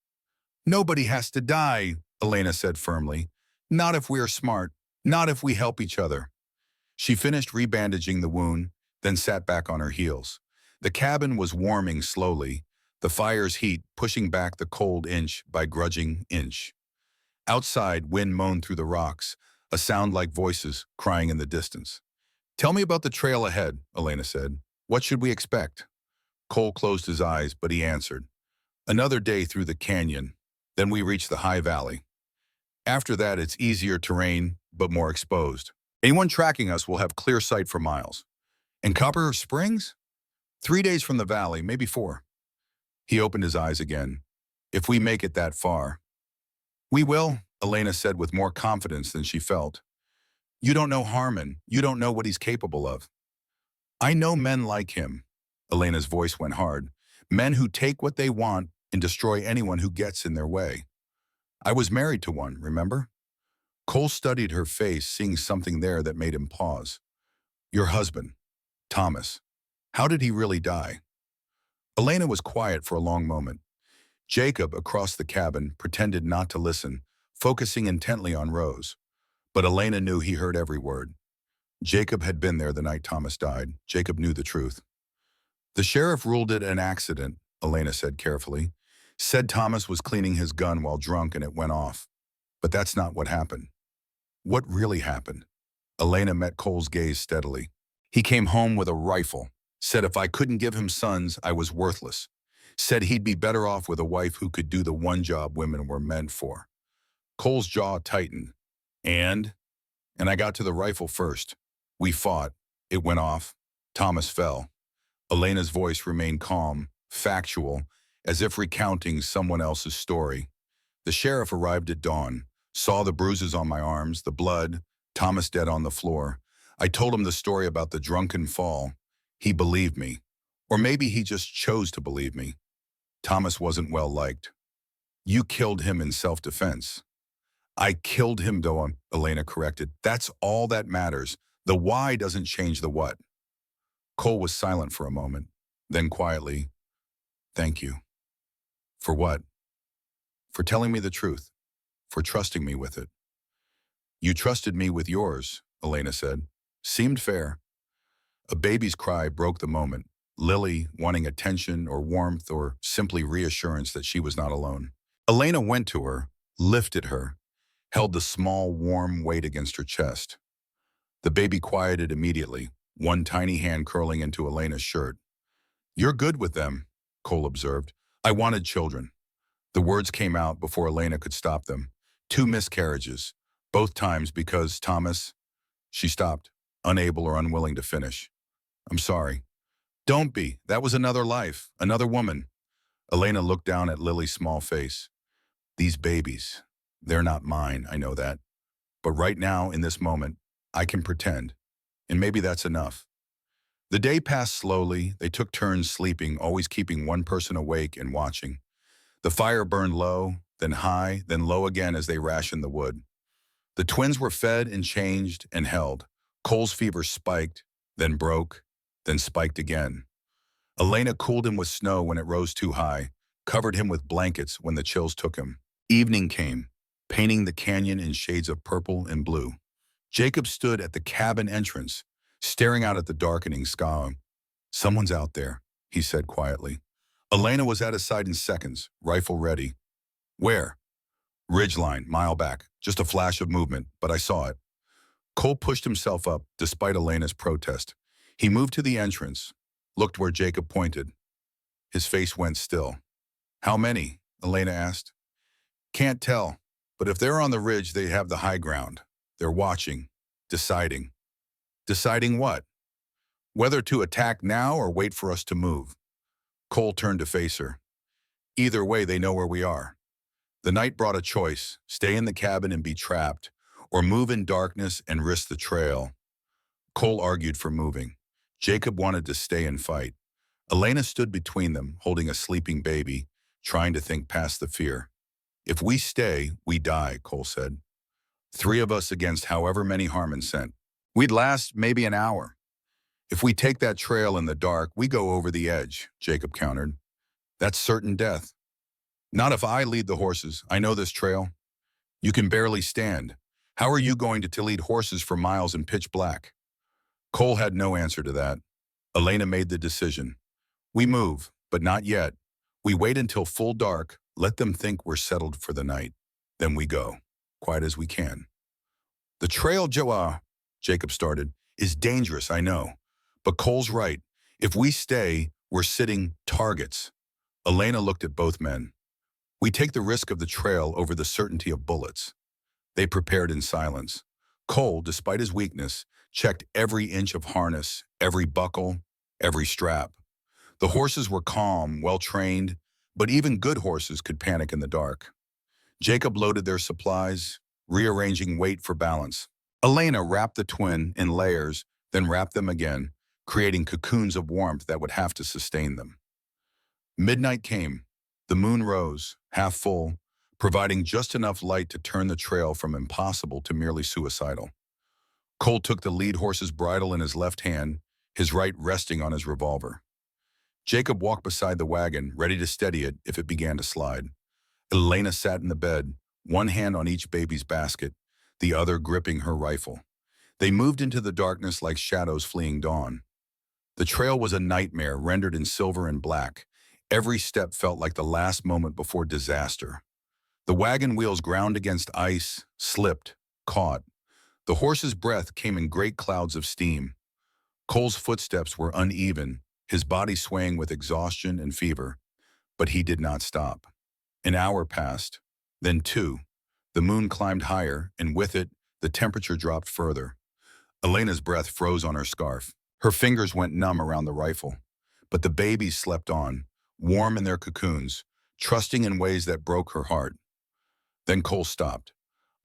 "Nobody has to die," Elena said firmly. "Not if we're smart. Not if we help each other." She finished rebandaging the wound, then sat back on her heels. The cabin was warming slowly, the fire's heat pushing back the cold inch by grudging inch. Outside, wind moaned through the rocks, a sound like voices crying in the distance. "Tell me about the trail ahead," Elena said. "What should we expect?" Cole closed his eyes, but he answered. "Another day through the canyon, then we reach the high valley. After that, it's easier terrain, but more exposed. Anyone tracking us will have clear sight for miles. And Copper Springs? 3 days from the valley, maybe 4. He opened his eyes again. "If we make it that far." "We will," Elena said with more confidence than she felt. "You don't know Harmon. You don't know what he's capable of." "I know men like him." Elena's voice went hard. "Men who take what they want and destroy anyone who gets in their way. I was married to one, remember?" Cole studied her face, seeing something there that made him pause. "Your husband, Thomas. How did he really die?" Elena was quiet for a long moment. Jacob, across the cabin, pretended not to listen, focusing intently on Rose. But Elena knew he heard every word. Jacob had been there the night Thomas died. Jacob knew the truth. "The sheriff ruled it an accident," Elena said carefully. "Said Thomas was cleaning his gun while drunk and it went off. But that's not what happened." "What really happened?" Elena met Cole's gaze steadily. "He came home with a rifle. Said if I couldn't give him sons, I was worthless. Said he'd be better off with a wife who could do the one job women were meant for." Cole's jaw tightened. And I got to the rifle first. We fought. It went off. Thomas fell." Elena's voice remained calm, factual, as if recounting someone else's story. "The sheriff arrived at dawn, saw the bruises on my arms, the blood, Thomas dead on the floor. I told him the story about the drunken fall. He believed me. Or maybe he just chose to believe me. Thomas wasn't well liked. You killed him in self-defense." "I killed him, though," Elena corrected. "That's all that matters. The why doesn't change the what." Cole was silent for a moment. Then quietly, "Thank you." "For what?" "For telling me the truth. For trusting me with it." "You trusted me with yours," Elena said. "Seemed fair." A baby's cry broke the moment. Lily, wanting attention or warmth or simply reassurance that she was not alone. Elena went to her, lifted her, held the small, warm weight against her chest. The baby quieted immediately, one tiny hand curling into Elena's shirt. "You're good with them," Cole observed. "I wanted children." The words came out before Elena could stop them. Two miscarriages, both times because Thomas. She stopped, unable or unwilling to finish. "I'm sorry." "Don't be. That was another life, another woman." Elena looked down at Lily's small face. "These babies, they're not mine, I know that. But right now, in this moment, I can pretend. And maybe that's enough." The day passed slowly. They took turns sleeping, always keeping one person awake and watching. The fire burned low, then high, then low again as they rationed the wood. The twins were fed and changed and held. Cole's fever spiked, then broke, then spiked again. Elena cooled him with snow when it rose too high, covered him with blankets when the chills took him. Evening came, painting the canyon in shades of purple and blue. Jacob stood at the cabin entrance, staring out at the darkening sky. "Someone's out there," he said quietly. Elena was at his side in seconds, rifle ready. "Where?" "Ridgeline, mile back. Just a flash of movement, but I saw it." Cole pushed himself up, despite Elena's protest. He moved to the entrance, looked where Jacob pointed. His face went still. "How many?" Elena asked. "Can't tell, but if they're on the ridge, they have the high ground. They're watching, deciding." "Deciding what?" "Whether to attack now or wait for us to move." Cole turned to face her. "Either way, they know where we are." The night brought a choice: stay in the cabin and be trapped, or move in darkness and risk the trail. Cole argued for moving. Jacob wanted to stay and fight. Elena stood between them, holding a sleeping baby, trying to think past the fear. "If we stay, we die," Cole said. "Three of us against however many Harmon sent. We'd last maybe an hour. If we take that trail in the dark, we go over the edge," Jacob countered. "That's certain death." "Not if I lead the horses. I know this trail." "You can barely stand. How are you going to lead horses for miles in pitch black?" Cole had no answer to that. Elena made the decision. "We move, but not yet. We wait until full dark, let them think we're settled for the night. Then we go, quiet as we can." "The trail, Jacob started, "is dangerous, I know. But Cole's right. If we stay, we're sitting targets." Elena looked at both men. "We take the risk of the trail over the certainty of bullets." They prepared in silence. Cole, despite his weakness, checked every inch of harness, every buckle, every strap. The horses were calm, well-trained, but even good horses could panic in the dark. Jacob loaded their supplies, rearranging weight for balance. Elena wrapped the twin in layers, then wrapped them again, creating cocoons of warmth that would have to sustain them. Midnight came. The moon rose, half full, providing just enough light to turn the trail from impossible to merely suicidal. Cole took the lead horse's bridle in his left hand, his right resting on his revolver. Jacob walked beside the wagon, ready to steady it if it began to slide. Elena sat in the bed, one hand on each baby's basket, the other gripping her rifle. They moved into the darkness like shadows fleeing dawn. The trail was a nightmare rendered in silver and black. Every step felt like the last moment before disaster. The wagon wheels ground against ice, slipped, caught. The horse's breath came in great clouds of steam. Cole's footsteps were uneven, his body swaying with exhaustion and fever. But he did not stop. An hour passed, then two. The moon climbed higher, and with it, the temperature dropped further. Elena's breath froze on her scarf. Her fingers went numb around the rifle. But the babies slept on, warm in their cocoons, trusting in ways that broke her heart. Then Cole stopped.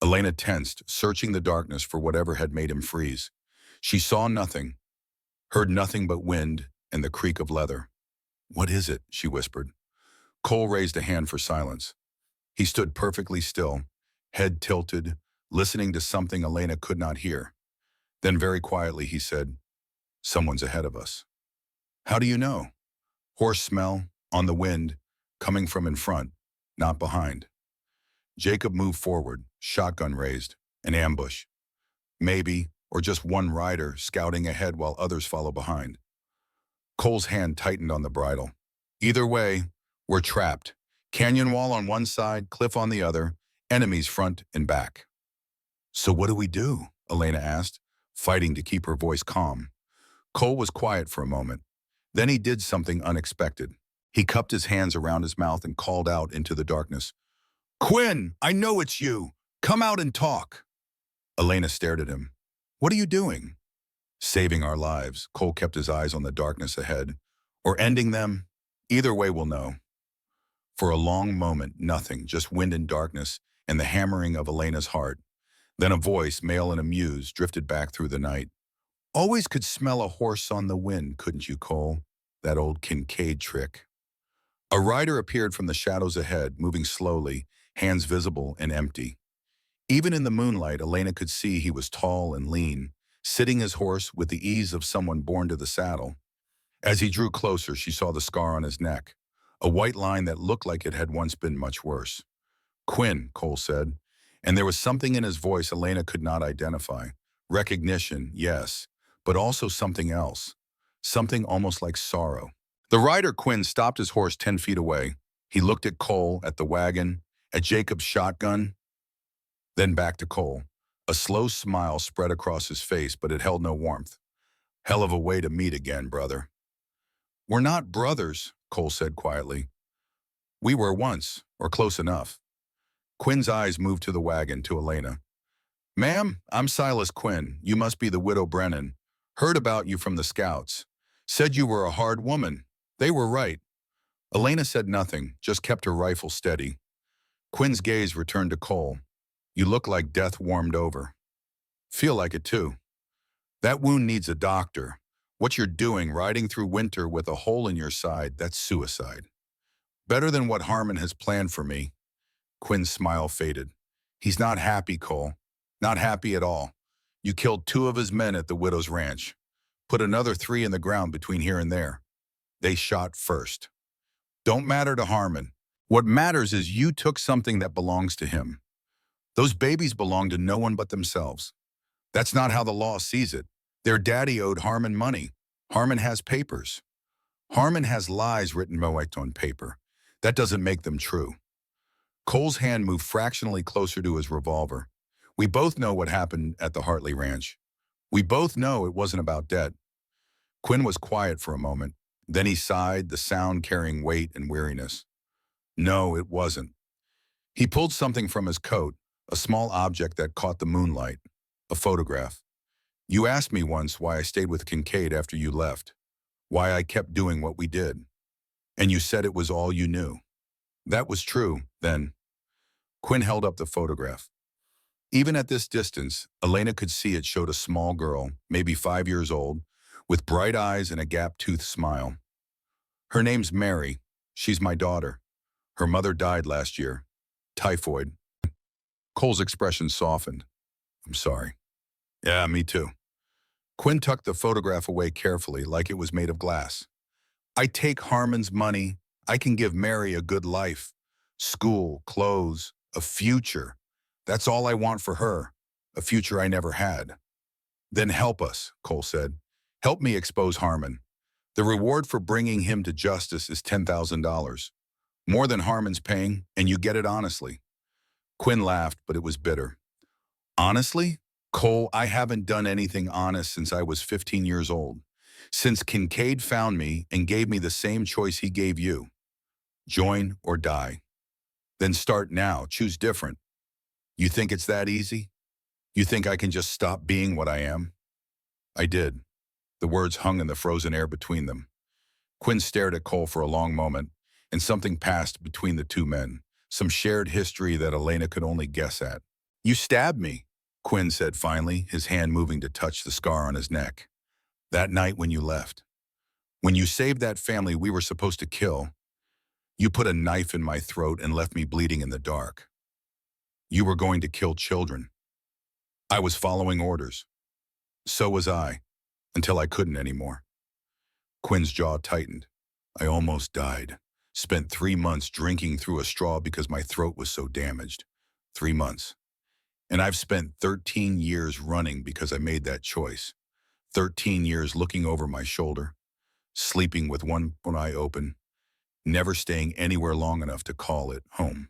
Elena tensed, searching the darkness for whatever had made him freeze. She saw nothing, heard nothing but wind and the creak of leather. "What is it?" she whispered. Cole raised a hand for silence. He stood perfectly still, head tilted, listening to something Elena could not hear. Then very quietly he said, "Someone's ahead of us." "How do you know?" "Horse smell, on the wind, coming from in front, not behind." Jacob moved forward, shotgun raised, an ambush. Maybe, or just one rider scouting ahead while others follow behind. Cole's hand tightened on the bridle. "Either way, we're trapped. Canyon wall on one side, cliff on the other, enemies front and back." So what do we do? Elena asked, fighting to keep her voice calm. Cole was quiet for a moment. Then he did something unexpected. He cupped his hands around his mouth and called out into the darkness. Quinn, I know it's you. Come out and talk. Elena stared at him. What are you doing? Saving our lives. Cole kept his eyes on the darkness ahead. Or ending them. Either way we'll know. For a long moment, nothing, just wind and darkness and the hammering of Elena's heart. Then a voice, male and amused, drifted back through the night. Always could smell a horse on the wind, couldn't you, Cole? That old Kincaid trick. A rider appeared from the shadows ahead, moving slowly, hands visible and empty. Even in the moonlight, Elena could see he was tall and lean, sitting his horse with the ease of someone born to the saddle. As he drew closer, she saw the scar on his neck, a white line that looked like it had once been much worse. Quinn, Cole said, and there was something in his voice Elena could not identify. Recognition, yes, but also something else, something almost like sorrow. The rider, Quinn, stopped his horse 10 feet away. He looked at Cole, at the wagon, at Jacob's shotgun, then back to Cole. A slow smile spread across his face, but it held no warmth. Hell of a way to meet again, brother. We're not brothers, Cole said quietly. We were once, or close enough. Quinn's eyes moved to the wagon, to Elena. Ma'am, I'm Silas Quinn. You must be the widow Brennan. Heard about you from the scouts. Said you were a hard woman. They were right. Elena said nothing, just kept her rifle steady. Quinn's gaze returned to Cole. You look like death warmed over. Feel like it too. That wound needs a doctor. What you're doing, riding through winter with a hole in your side, that's suicide. Better than what Harmon has planned for me. Quinn's smile faded. He's not happy, Cole. Not happy at all. You killed 2 of his men at the widow's ranch. Put another 3 in the ground between here and there. They shot first. Don't matter to Harmon. What matters is you took something that belongs to him. Those babies belong to no one but themselves. That's not how the law sees it. Their daddy owed Harmon money. Harmon has papers. Harmon has lies written on paper. That doesn't make them true. Cole's hand moved fractionally closer to his revolver. We both know what happened at the Hartley Ranch. We both know it wasn't about debt. Quinn was quiet for a moment. Then he sighed, the sound carrying weight and weariness. No, it wasn't. He pulled something from his coat, a small object that caught the moonlight, a photograph. You asked me once why I stayed with Kincaid after you left, why I kept doing what we did. And you said it was all you knew. That was true, then. Quinn held up the photograph. Even at this distance, Elena could see it showed a small girl, maybe 5 years old, with bright eyes and a gap-toothed smile. Her name's Mary. She's my daughter. Her mother died last year. Typhoid. Cole's expression softened. I'm sorry. Yeah, me too. Quinn tucked the photograph away carefully, like it was made of glass. I take Harmon's money. I can give Mary a good life. School, clothes, a future. That's all I want for her. A future I never had. Then help us, Cole said. Help me expose Harmon. The reward for bringing him to justice is $10,000. More than Harmon's paying, and you get it honestly. Quinn laughed, but it was bitter. Honestly? Cole, I haven't done anything honest since I was 15 years old. Since Kincaid found me and gave me the same choice he gave you. Join or die. Then start now. Choose different. You think it's that easy? You think I can just stop being what I am? I did. The words hung in the frozen air between them. Quinn stared at Cole for a long moment, and something passed between the two men, some shared history that Elena could only guess at. You stabbed me, Quinn said finally, his hand moving to touch the scar on his neck. That night when you left. When you saved that family we were supposed to kill, you put a knife in my throat and left me bleeding in the dark. You were going to kill children. I was following orders. So was I, until I couldn't anymore. Quinn's jaw tightened. I almost died. Spent 3 months drinking through a straw because my throat was so damaged. 3 months. And I've spent 13 years running because I made that choice. 13 years looking over my shoulder, sleeping with one eye open, never staying anywhere long enough to call it home.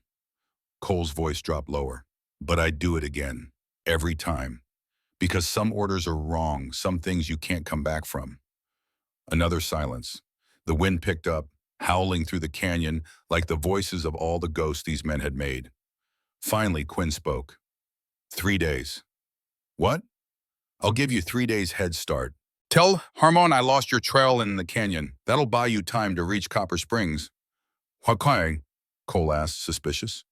Cole's voice dropped lower. But I'd do it again. every time. Because some orders are wrong, some things you can't come back from. Another silence. The wind picked up, howling through the canyon like the voices of all the ghosts these men had made. Finally, Quinn spoke. 3 days. What? I'll give you 3 days head start. Tell Harmon I lost your trail in the canyon. That'll buy you time to reach Copper Springs. Why? Cole asked, suspicious.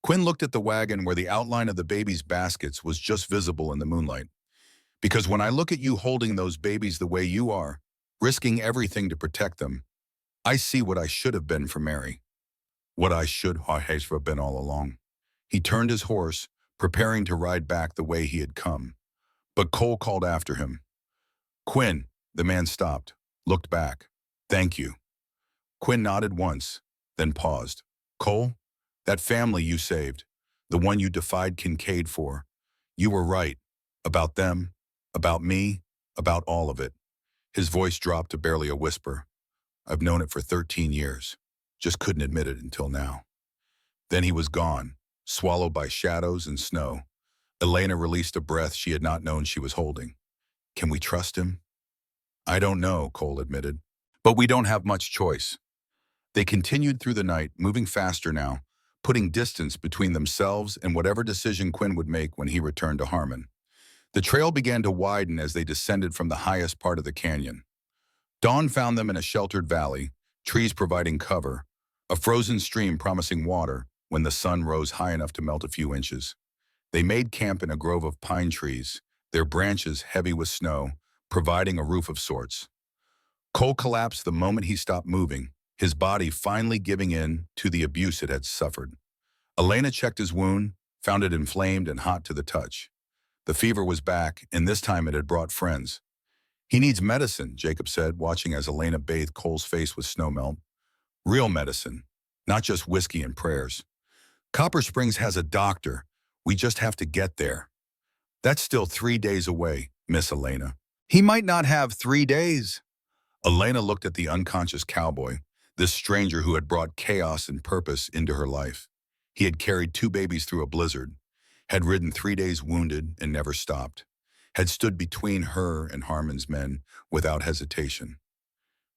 Quinn looked at the wagon where the outline of the babies' baskets was just visible in the moonlight. Because when I look at you holding those babies the way you are, risking everything to protect them, I see what I should have been for Mary. What I should have been all along. He turned his horse, preparing to ride back the way he had come. But Cole called after him. Quinn, the man stopped, looked back. Thank you. Quinn nodded once, then paused. Cole, that family you saved, the one you defied Kincaid for, you were right. About them, about me, about all of it. His voice dropped to barely a whisper. I've known it for 13 years. Just couldn't admit it until now. Then he was gone, swallowed by shadows and snow. Elena released a breath she had not known she was holding. Can we trust him? I don't know, Cole admitted. But we don't have much choice. They continued through the night, moving faster now, putting distance between themselves and whatever decision Quinn would make when he returned to Harmon. The trail began to widen as they descended from the highest part of the canyon. Dawn found them in a sheltered valley, trees providing cover, a frozen stream promising water when the sun rose high enough to melt a few inches. They made camp in a grove of pine trees, their branches heavy with snow, providing a roof of sorts. Cole collapsed the moment he stopped moving, his body finally giving in to the abuse it had suffered. Elena checked his wound, found it inflamed and hot to the touch. The fever was back, and this time it had brought friends. He needs medicine, Jacob said, watching as Elena bathed Cole's face with snowmelt. Real medicine, not just whiskey and prayers. Copper Springs has a doctor. We just have to get there. That's still 3 days away, Miss Elena. He might not have 3 days. Elena looked at the unconscious cowboy, this stranger who had brought chaos and purpose into her life. He had carried 2 babies through a blizzard, had ridden 3 days wounded and never stopped, had stood between her and Harmon's men without hesitation.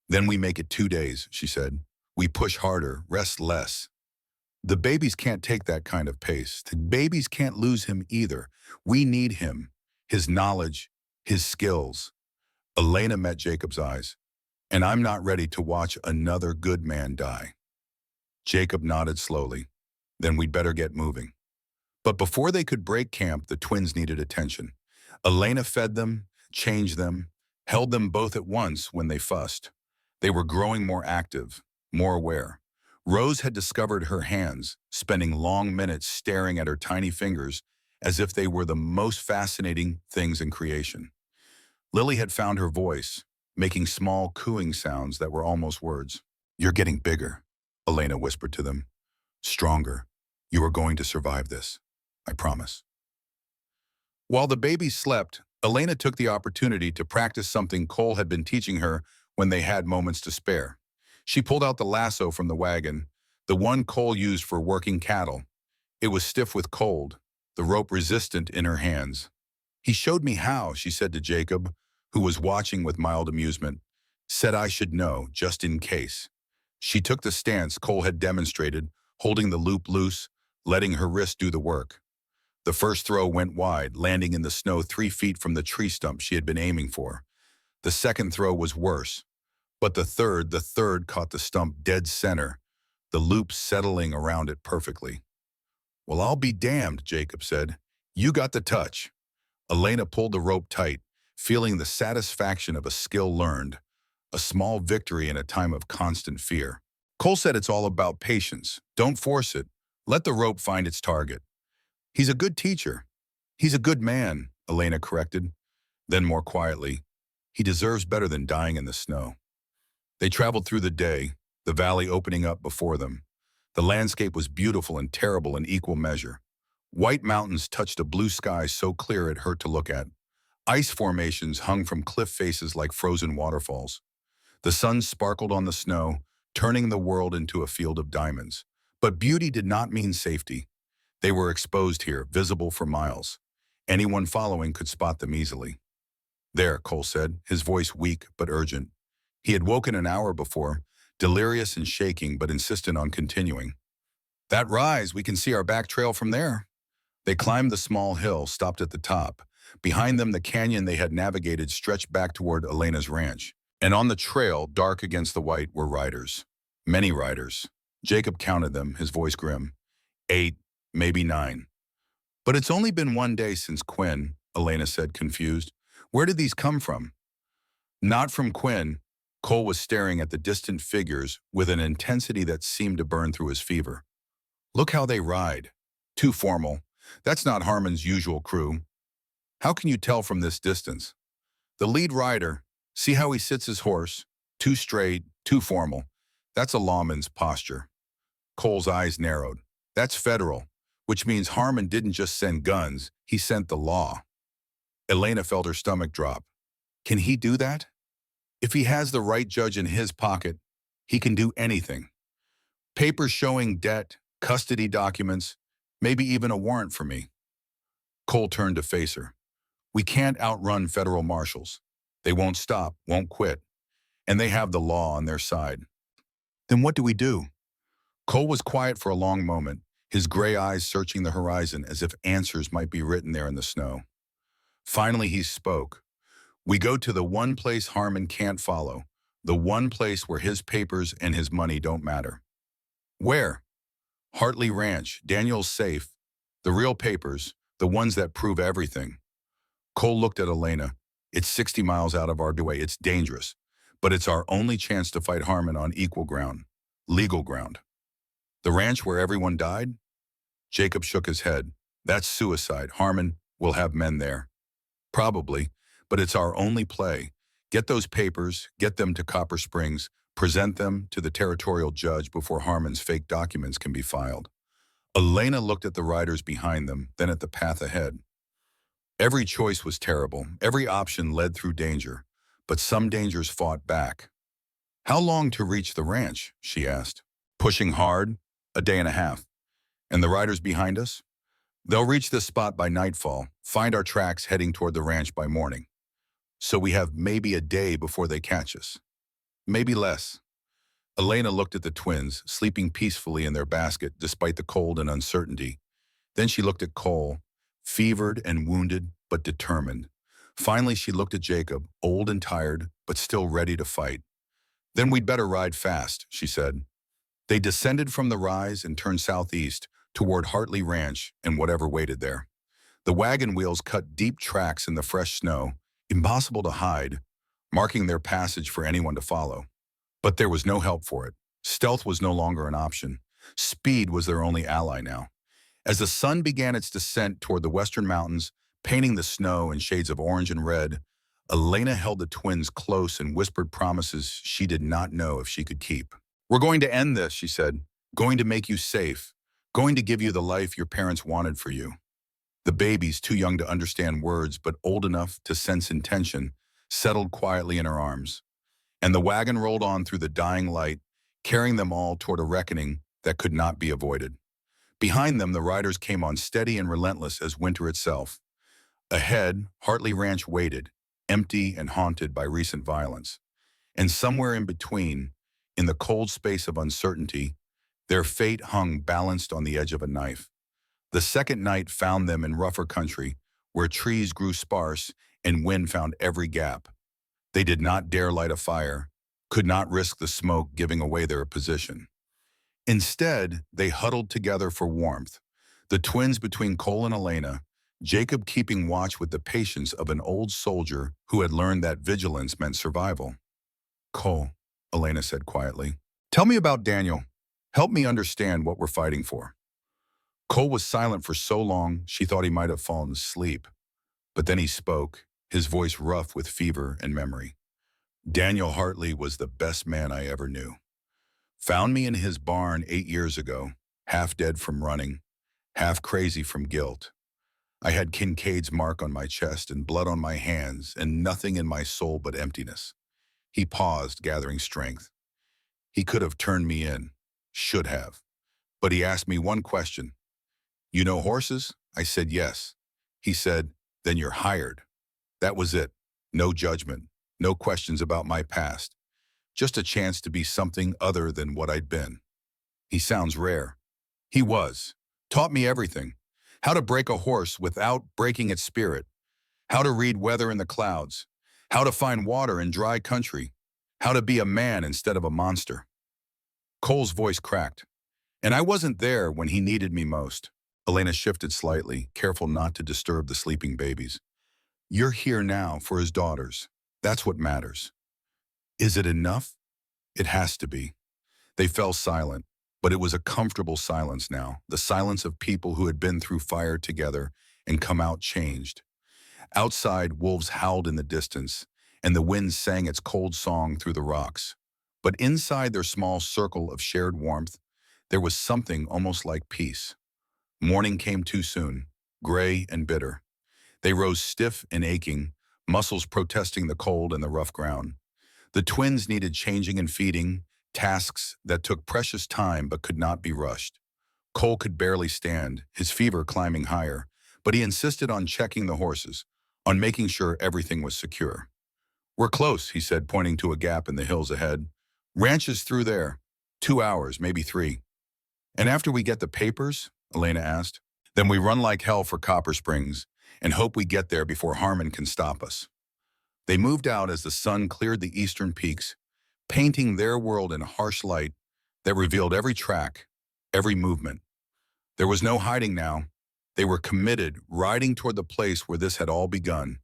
Then we make it 2 days, she said. We push harder, rest less. The babies can't take that kind of pace. The babies can't lose him either. We need him, his knowledge, his skills. Elena met Jacob's eyes. And I'm not ready to watch another good man die. Jacob nodded slowly. Then we'd better get moving. But before they could break camp, the twins needed attention. Elena fed them, changed them, held them both at once when they fussed. They were growing more active, more aware. Rose had discovered her hands, spending long minutes staring at her tiny fingers as if they were the most fascinating things in creation. Lily had found her voice, making small cooing sounds that were almost words. You're getting bigger, Elena whispered to them. Stronger. You are going to survive this. I promise. While the babies slept, Elena took the opportunity to practice something Cole had been teaching her when they had moments to spare. She pulled out the lasso from the wagon, the one Cole used for working cattle. It was stiff with cold, the rope resistant in her hands. He showed me how, she said to Jacob, who was watching with mild amusement. Said I should know, just in case. She took the stance Cole had demonstrated, holding the loop loose, letting her wrist do the work. The first throw went wide, landing in the snow 3 feet from the tree stump she had been aiming for. The second throw was worse, but the third caught the stump dead center, the loop settling around it perfectly. Well, I'll be damned, Jacob said. You got the touch. Elena pulled the rope tight, feeling the satisfaction of a skill learned, a small victory in a time of constant fear. Cole said it's all about patience. Don't force it. Let the rope find its target. He's a good teacher. He's a good man, Elena corrected. Then more quietly, he deserves better than dying in the snow. They traveled through the day, the valley opening up before them. The landscape was beautiful and terrible in equal measure. White mountains touched a blue sky so clear it hurt to look at. Ice formations hung from cliff faces like frozen waterfalls. The sun sparkled on the snow, turning the world into a field of diamonds. But beauty did not mean safety. They were exposed here, visible for miles. Anyone following could spot them easily. There, Cole said, his voice weak but urgent. He had woken an hour before, delirious and shaking but insistent on continuing. That rise, we can see our back trail from there. They climbed the small hill, stopped at the top. Behind them, the canyon they had navigated stretched back toward Elena's ranch. And on the trail, dark against the white, were riders. Many riders. Jacob counted them, his voice grim. 8, maybe 9. But it's only been one day since Quinn, Elena said, confused. Where did these come from? Not from Quinn. Cole was staring at the distant figures with an intensity that seemed to burn through his fever. Look how they ride. Too formal. That's not Harmon's usual crew. How can you tell from this distance? The lead rider, see how he sits his horse? Too straight, too formal. That's a lawman's posture. Cole's eyes narrowed. That's federal, which means Harmon didn't just send guns, he sent the law. Elena felt her stomach drop. Can he do that? If he has the right judge in his pocket, he can do anything. Papers showing debt, custody documents, maybe even a warrant for me. Cole turned to face her. We can't outrun federal marshals. They won't stop, won't quit. And they have the law on their side. Then what do we do? Cole was quiet for a long moment, his gray eyes searching the horizon as if answers might be written there in the snow. Finally, he spoke. We go to the one place Harmon can't follow, the one place where his papers and his money don't matter. Where? Hartley Ranch, Daniel's safe, the real papers, the ones that prove everything. Cole looked at Elena. It's 60 miles out of our way. It's dangerous, but it's our only chance to fight Harmon on equal ground, legal ground. The ranch where everyone died? Jacob shook his head. That's suicide. Harmon will have men there. Probably, but it's our only play. Get those papers, get them to Copper Springs, present them to the territorial judge before Harmon's fake documents can be filed. Elena looked at the riders behind them, then at the path ahead. Every choice was terrible. Every option led through danger, but some dangers fought back. How long to reach the ranch? She asked. Pushing hard, a day and a half. And the riders behind us? They'll reach this spot by nightfall, find our tracks heading toward the ranch by morning. So we have maybe a day before they catch us. Maybe less. Elena looked at the twins, sleeping peacefully in their basket despite the cold and uncertainty. Then she looked at Cole, fevered and wounded, but determined. Finally, she looked at Jacob, old and tired, but still ready to fight. Then we'd better ride fast, she said. They descended from the rise and turned southeast toward Hartley Ranch and whatever waited there. The wagon wheels cut deep tracks in the fresh snow, impossible to hide, marking their passage for anyone to follow. But there was no help for it. Stealth was no longer an option. Speed was their only ally now. As the sun began its descent toward the western mountains, painting the snow in shades of orange and red, Elena held the twins close and whispered promises she did not know if she could keep. We're going to end this, she said. Going to make you safe. Going to give you the life your parents wanted for you. The babies, too young to understand words but old enough to sense intention, settled quietly in her arms. And the wagon rolled on through the dying light, carrying them all toward a reckoning that could not be avoided. Behind them, the riders came on steady and relentless as winter itself. Ahead, Hartley Ranch waited, empty and haunted by recent violence. And somewhere in between, in the cold space of uncertainty, their fate hung balanced on the edge of a knife. The second night found them in rougher country, where trees grew sparse and wind found every gap. They did not dare light a fire, could not risk the smoke giving away their position. Instead, they huddled together for warmth, the twins between Cole and Elena, Jacob keeping watch with the patience of an old soldier who had learned that vigilance meant survival. Cole, Elena said quietly, tell me about Daniel. Help me understand what we're fighting for. Cole was silent for so long she thought he might have fallen asleep. But then he spoke, his voice rough with fever and memory. Daniel Hartley was the best man I ever knew. Found me in his barn 8 years ago, half dead from running, half crazy from guilt. I had Kincaid's mark on my chest and blood on my hands and nothing in my soul but emptiness. He paused, gathering strength. He could have turned me in, should have. But he asked me one question. You know horses? I said yes. He said, Then you're hired. That was it. No judgment. No questions about my past. Just a chance to be something other than what I'd been. He sounds rare. He was. Taught me everything. How to break a horse without breaking its spirit. How to read weather in the clouds. How to find water in dry country. How to be a man instead of a monster. Cole's voice cracked. And I wasn't there when he needed me most. Elena shifted slightly, careful not to disturb the sleeping babies. You're here now for his daughters. That's what matters. Is it enough? It has to be. They fell silent, but it was a comfortable silence now, the silence of people who had been through fire together and come out changed. Outside, wolves howled in the distance, and the wind sang its cold song through the rocks. But inside their small circle of shared warmth, there was something almost like peace. Morning came too soon, gray and bitter. They rose stiff and aching, muscles protesting the cold and the rough ground. The twins needed changing and feeding, tasks that took precious time but could not be rushed. Cole could barely stand, his fever climbing higher, but he insisted on checking the horses, on making sure everything was secure. We're close, he said, pointing to a gap in the hills ahead. Ranch is through there. 2 hours, maybe 3. And after we get the papers? Elena asked. Then we run like hell for Copper Springs and hope we get there before Harmon can stop us. They moved out as the sun cleared the eastern peaks, painting their world in harsh light that revealed every track, every movement. There was no hiding now. They were committed, riding toward the place where this had all begun,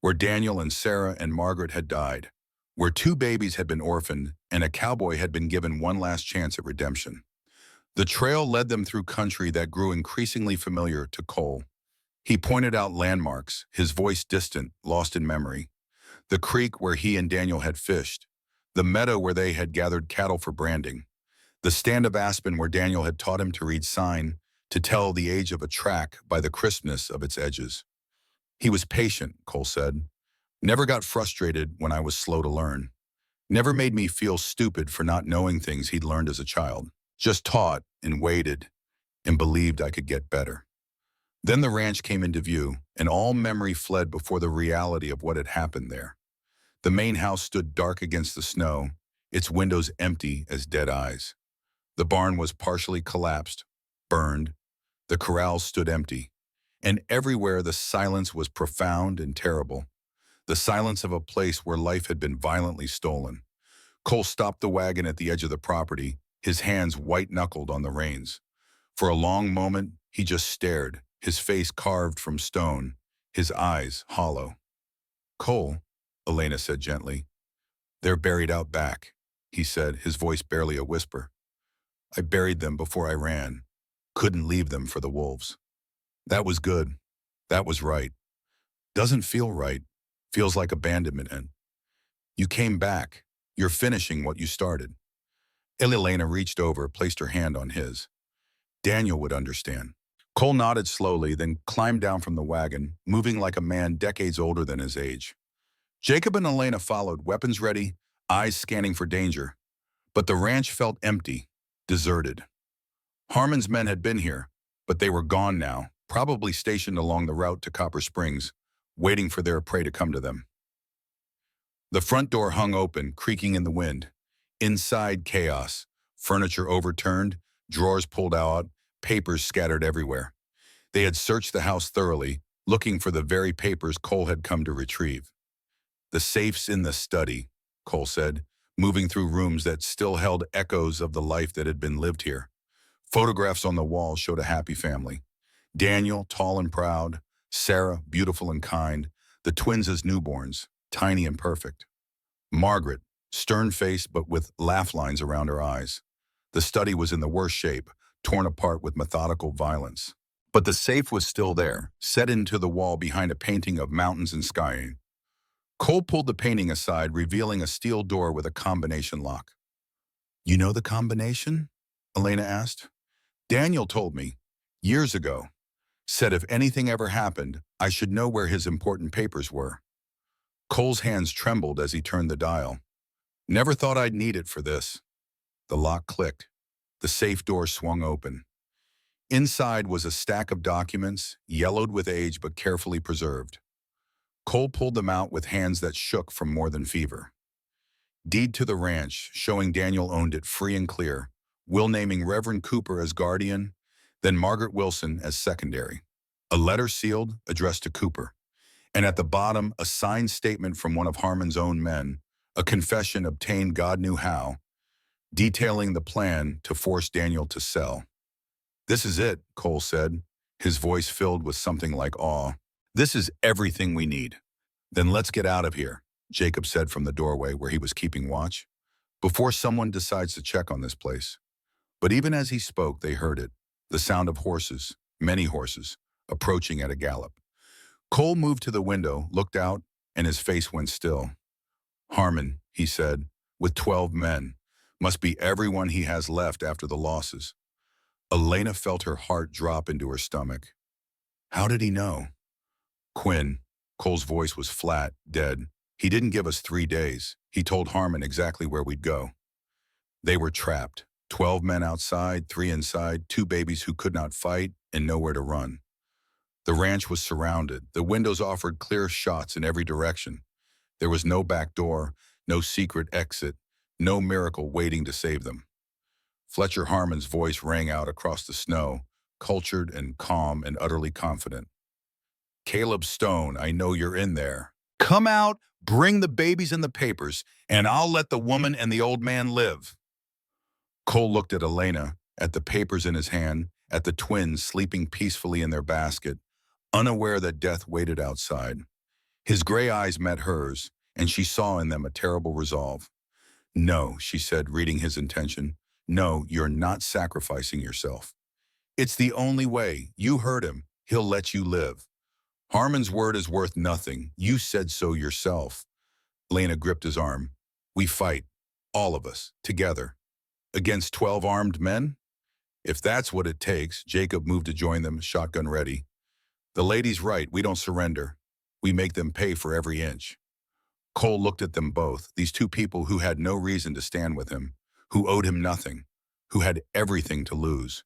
where Daniel and Sarah and Margaret had died, where 2 babies had been orphaned and a cowboy had been given one last chance at redemption. The trail led them through country that grew increasingly familiar to Cole. He pointed out landmarks, his voice distant, lost in memory. The creek where he and Daniel had fished, the meadow where they had gathered cattle for branding, the stand of aspen where Daniel had taught him to read sign, to tell the age of a track by the crispness of its edges. He was patient, Cole said. Never got frustrated when I was slow to learn. Never made me feel stupid for not knowing things he'd learned as a child. Just taught and waited and believed I could get better. Then the ranch came into view, and all memory fled before the reality of what had happened there. The main house stood dark against the snow, its windows empty as dead eyes. The barn was partially collapsed, burned. The corrals stood empty. And everywhere the silence was profound and terrible. The silence of a place where life had been violently stolen. Cole stopped the wagon at the edge of the property, his hands white-knuckled on the reins. For a long moment, he just stared, his face carved from stone, his eyes hollow. Cole, Elena said gently. They're buried out back, he said, his voice barely a whisper. I buried them before I ran. Couldn't leave them for the wolves. That was good. That was right. Doesn't feel right. Feels like abandonment. And you came back. You're finishing what you started. Elena reached over, placed her hand on his. Daniel would understand. Cole nodded slowly, then climbed down from the wagon, moving like a man decades older than his age. Jacob and Elena followed, weapons ready, eyes scanning for danger. But the ranch felt empty, deserted. Harmon's men had been here, but they were gone now, probably stationed along the route to Copper Springs, waiting for their prey to come to them. The front door hung open, creaking in the wind. Inside, chaos. Furniture overturned, drawers pulled out, papers scattered everywhere. They had searched the house thoroughly, looking for the very papers Cole had come to retrieve. The safe's in the study, Cole said, moving through rooms that still held echoes of the life that had been lived here. Photographs on the wall showed a happy family. Daniel, tall and proud, Sarah, beautiful and kind, the twins as newborns, tiny and perfect. Margaret, stern-faced but with laugh lines around her eyes. The study was in the worst shape, torn apart with methodical violence. But the safe was still there, set into the wall behind a painting of mountains and sky. Cole pulled the painting aside, revealing a steel door with a combination lock. You know the combination? Elena asked. Daniel told me, years ago. Said if anything ever happened, I should know where his important papers were. Cole's hands trembled as he turned the dial. Never thought I'd need it for this. The lock clicked. The safe door swung open. Inside was a stack of documents, yellowed with age but carefully preserved. Cole pulled them out with hands that shook from more than fever. Deed to the ranch, showing Daniel owned it free and clear, will naming Reverend Cooper as guardian, then Margaret Wilson as secondary. A letter sealed, addressed to Cooper. And at the bottom, a signed statement from one of Harmon's own men, a confession obtained God knew how, detailing the plan to force Daniel to sell. "This is it," Cole said, his voice filled with something like awe. "This is everything we need." "Then let's get out of here," Jacob said from the doorway where he was keeping watch, "before someone decides to check on this place." But even as he spoke, they heard it, the sound of horses, many horses, approaching at a gallop. Cole moved to the window, looked out, and his face went still. "Harmon," he said, "with 12 men. Must be everyone he has left after the losses." Elena felt her heart drop into her stomach. "How did he know?" "Quinn." Cole's voice was flat, dead. "He didn't give us 3 days. He told Harmon exactly where we'd go." They were trapped. 12 men outside, 3 inside, 2 babies who could not fight, and nowhere to run. The ranch was surrounded. The windows offered clear shots in every direction. There was no back door, no secret exit, no miracle waiting to save them. Fletcher Harmon's voice rang out across the snow, cultured and calm and utterly confident. "Caleb Stone, I know you're in there. Come out, bring the babies and the papers, and I'll let the woman and the old man live." Cole looked at Elena, at the papers in his hand, at the twins sleeping peacefully in their basket, unaware that death waited outside. His gray eyes met hers, and she saw in them a terrible resolve. "No," she said, reading his intention. "No, you're not sacrificing yourself. It's the only way. You heard him. He'll let you live. Harmon's word is worth nothing. You said so yourself." Lena gripped his arm. "We fight, all of us, together. Against 12 armed men? If that's what it takes." Jacob moved to join them, shotgun ready. "The lady's right. We don't surrender. We make them pay for every inch." Cole looked at them both, these two people who had no reason to stand with him, who owed him nothing, who had everything to lose.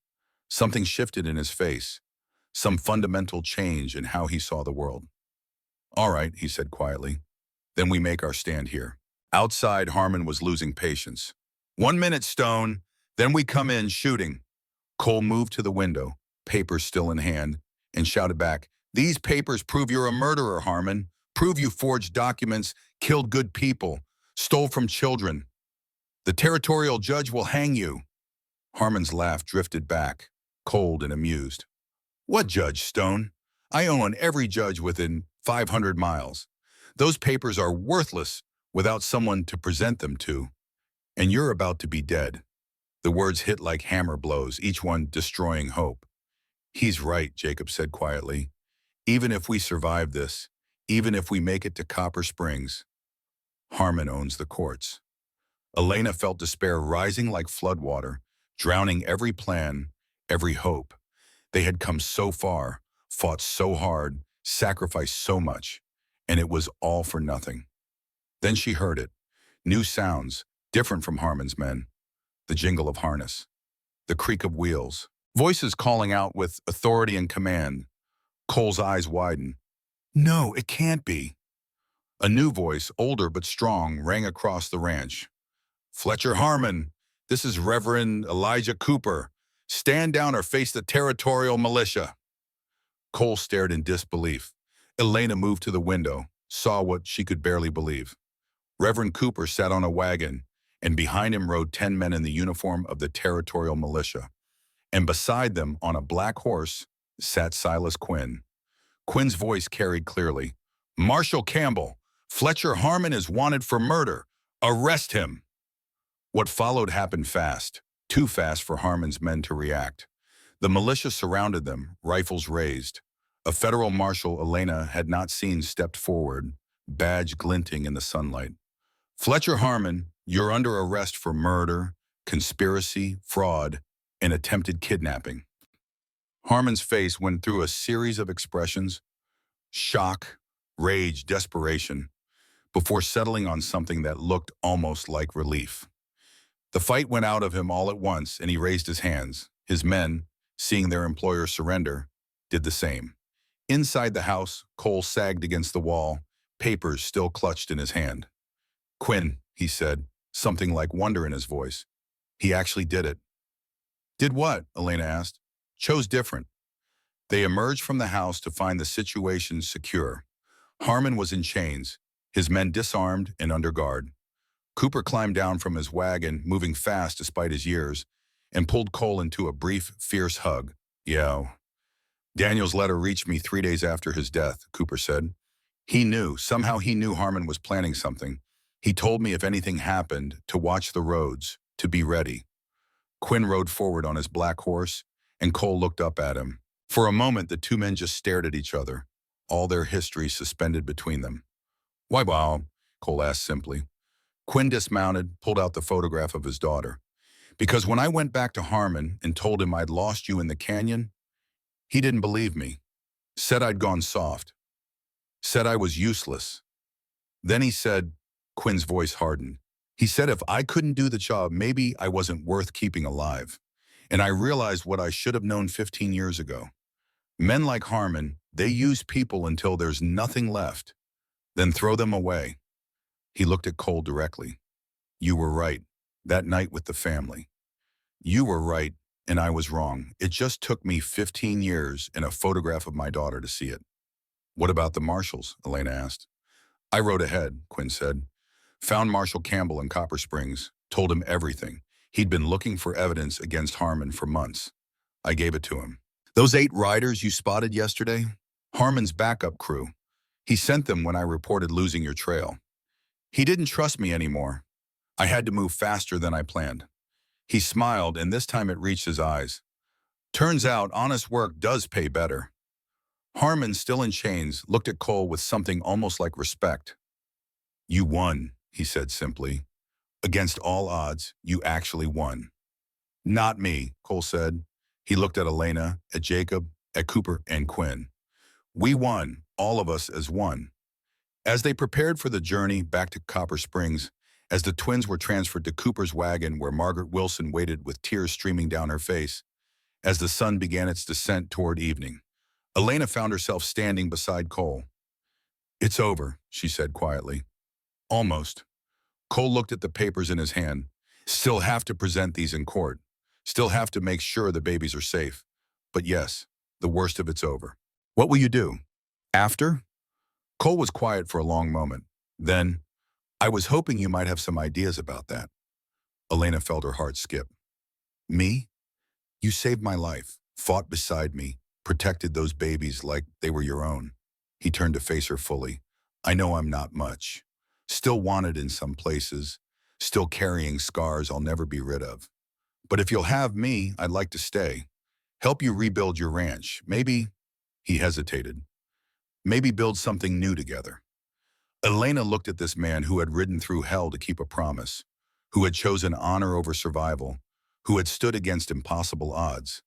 Something shifted in his face, some fundamental change in how he saw the world. "All right," he said quietly. "Then we make our stand here." Outside, Harmon was losing patience. "1 minute, Stone. Then we come in shooting." Cole moved to the window, papers still in hand, and shouted back, "These papers prove you're a murderer, Harmon. Prove you forged documents, killed good people, stole from children. The territorial judge will hang you." Harmon's laugh drifted back, cold and amused. "What judge, Stone? I own every judge within 500 miles. Those papers are worthless without someone to present them to. And you're about to be dead." The words hit like hammer blows, each one destroying hope. "He's right," Jacob said quietly. "Even if we survive this, even if we make it to Copper Springs, Harmon owns the courts." Elena felt despair rising like floodwater, drowning every plan, every hope. They had come so far, fought so hard, sacrificed so much, and it was all for nothing. Then she heard it. New sounds, different from Harmon's men. The jingle of harness, the creak of wheels, voices calling out with authority and command. Cole's eyes widened. "No, it can't be." A new voice, older but strong, rang across the ranch. "Fletcher Harmon, this is Reverend Elijah Cooper. Stand down or face the territorial militia." Cole stared in disbelief. Elena moved to the window, saw what she could barely believe. Reverend Cooper sat on a wagon, and behind him rode 10 men in the uniform of the territorial militia. And beside them, on a black horse, sat Silas Quinn. Quinn's voice carried clearly. "Marshal Campbell, Fletcher Harmon is wanted for murder. Arrest him." What followed happened fast, too fast for Harmon's men to react. The militia surrounded them, rifles raised. A federal marshal Elena had not seen stepped forward, badge glinting in the sunlight. "Fletcher Harmon, you're under arrest for murder, conspiracy, fraud, and attempted kidnapping." Harmon's face went through a series of expressions, shock, rage, desperation, before settling on something that looked almost like relief. The fight went out of him all at once, and he raised his hands. His men, seeing their employer surrender, did the same. Inside the house, Cole sagged against the wall, papers still clutched in his hand. "Quinn," he said, something like wonder in his voice. "He actually did it." "Did what?" Elena asked. "Chose different." They emerged from the house to find the situation secure. Harmon was in chains, his men disarmed and under guard. Cooper climbed down from his wagon, moving fast despite his years, and pulled Cole into a brief, fierce hug. "Yeah." "Daniel's letter reached me 3 days after his death," Cooper said. Somehow he knew Harmon was planning something. "He told me if anything happened, to watch the roads, to be ready." Quinn rode forward on his black horse, and Cole looked up at him. For a moment, the two men just stared at each other, all their history suspended between them. "Why, wow?" Cole asked simply. Quinn dismounted, pulled out the photograph of his daughter. "Because when I went back to Harmon and told him I'd lost you in the canyon, he didn't believe me. Said I'd gone soft. Said I was useless. Then he said," Quinn's voice hardened, "he said if I couldn't do the job, maybe I wasn't worth keeping alive. And I realized what I should have known 15 years ago. Men like Harmon, they use people until there's nothing left, then throw them away." He looked at Cole directly. "You were right, that night with the family. You were right, and I was wrong. It just took me 15 years and a photograph of my daughter to see it." "What about the marshals?" Elena asked. "I rode ahead," Quinn said. "Found Marshal Campbell in Copper Springs, told him everything. He'd been looking for evidence against Harmon for months. I gave it to him. Those 8 riders you spotted yesterday? Harmon's backup crew. He sent them when I reported losing your trail. He didn't trust me anymore. I had to move faster than I planned." He smiled, and this time it reached his eyes. "Turns out honest work does pay better." Harmon, still in chains, looked at Cole with something almost like respect. "You won," he said simply. "Against all odds, you actually won." "Not me," Cole said. He looked at Elena, at Jacob, at Cooper, and Quinn. "We won, all of us as one." As they prepared for the journey back to Copper Springs, as the twins were transferred to Cooper's wagon where Margaret Wilson waited with tears streaming down her face, as the sun began its descent toward evening, Elena found herself standing beside Cole. "It's over," she said quietly. "Almost." Cole looked at the papers in his hand. "Still have to present these in court. Still have to make sure the babies are safe. But yes, the worst of it's over." "What will you do? After?" Cole was quiet for a long moment. Then, "I was hoping you might have some ideas about that." Elena felt her heart skip. "Me? You saved my life, fought beside me, protected those babies like they were your own." He turned to face her fully. "I know I'm not much. Still wanted in some places. Still carrying scars I'll never be rid of. But if you'll have me, I'd like to stay. Help you rebuild your ranch. Maybe," he hesitated, "maybe build something new together." Elena looked at this man who had ridden through hell to keep a promise, who had chosen honor over survival, who had stood against impossible odds,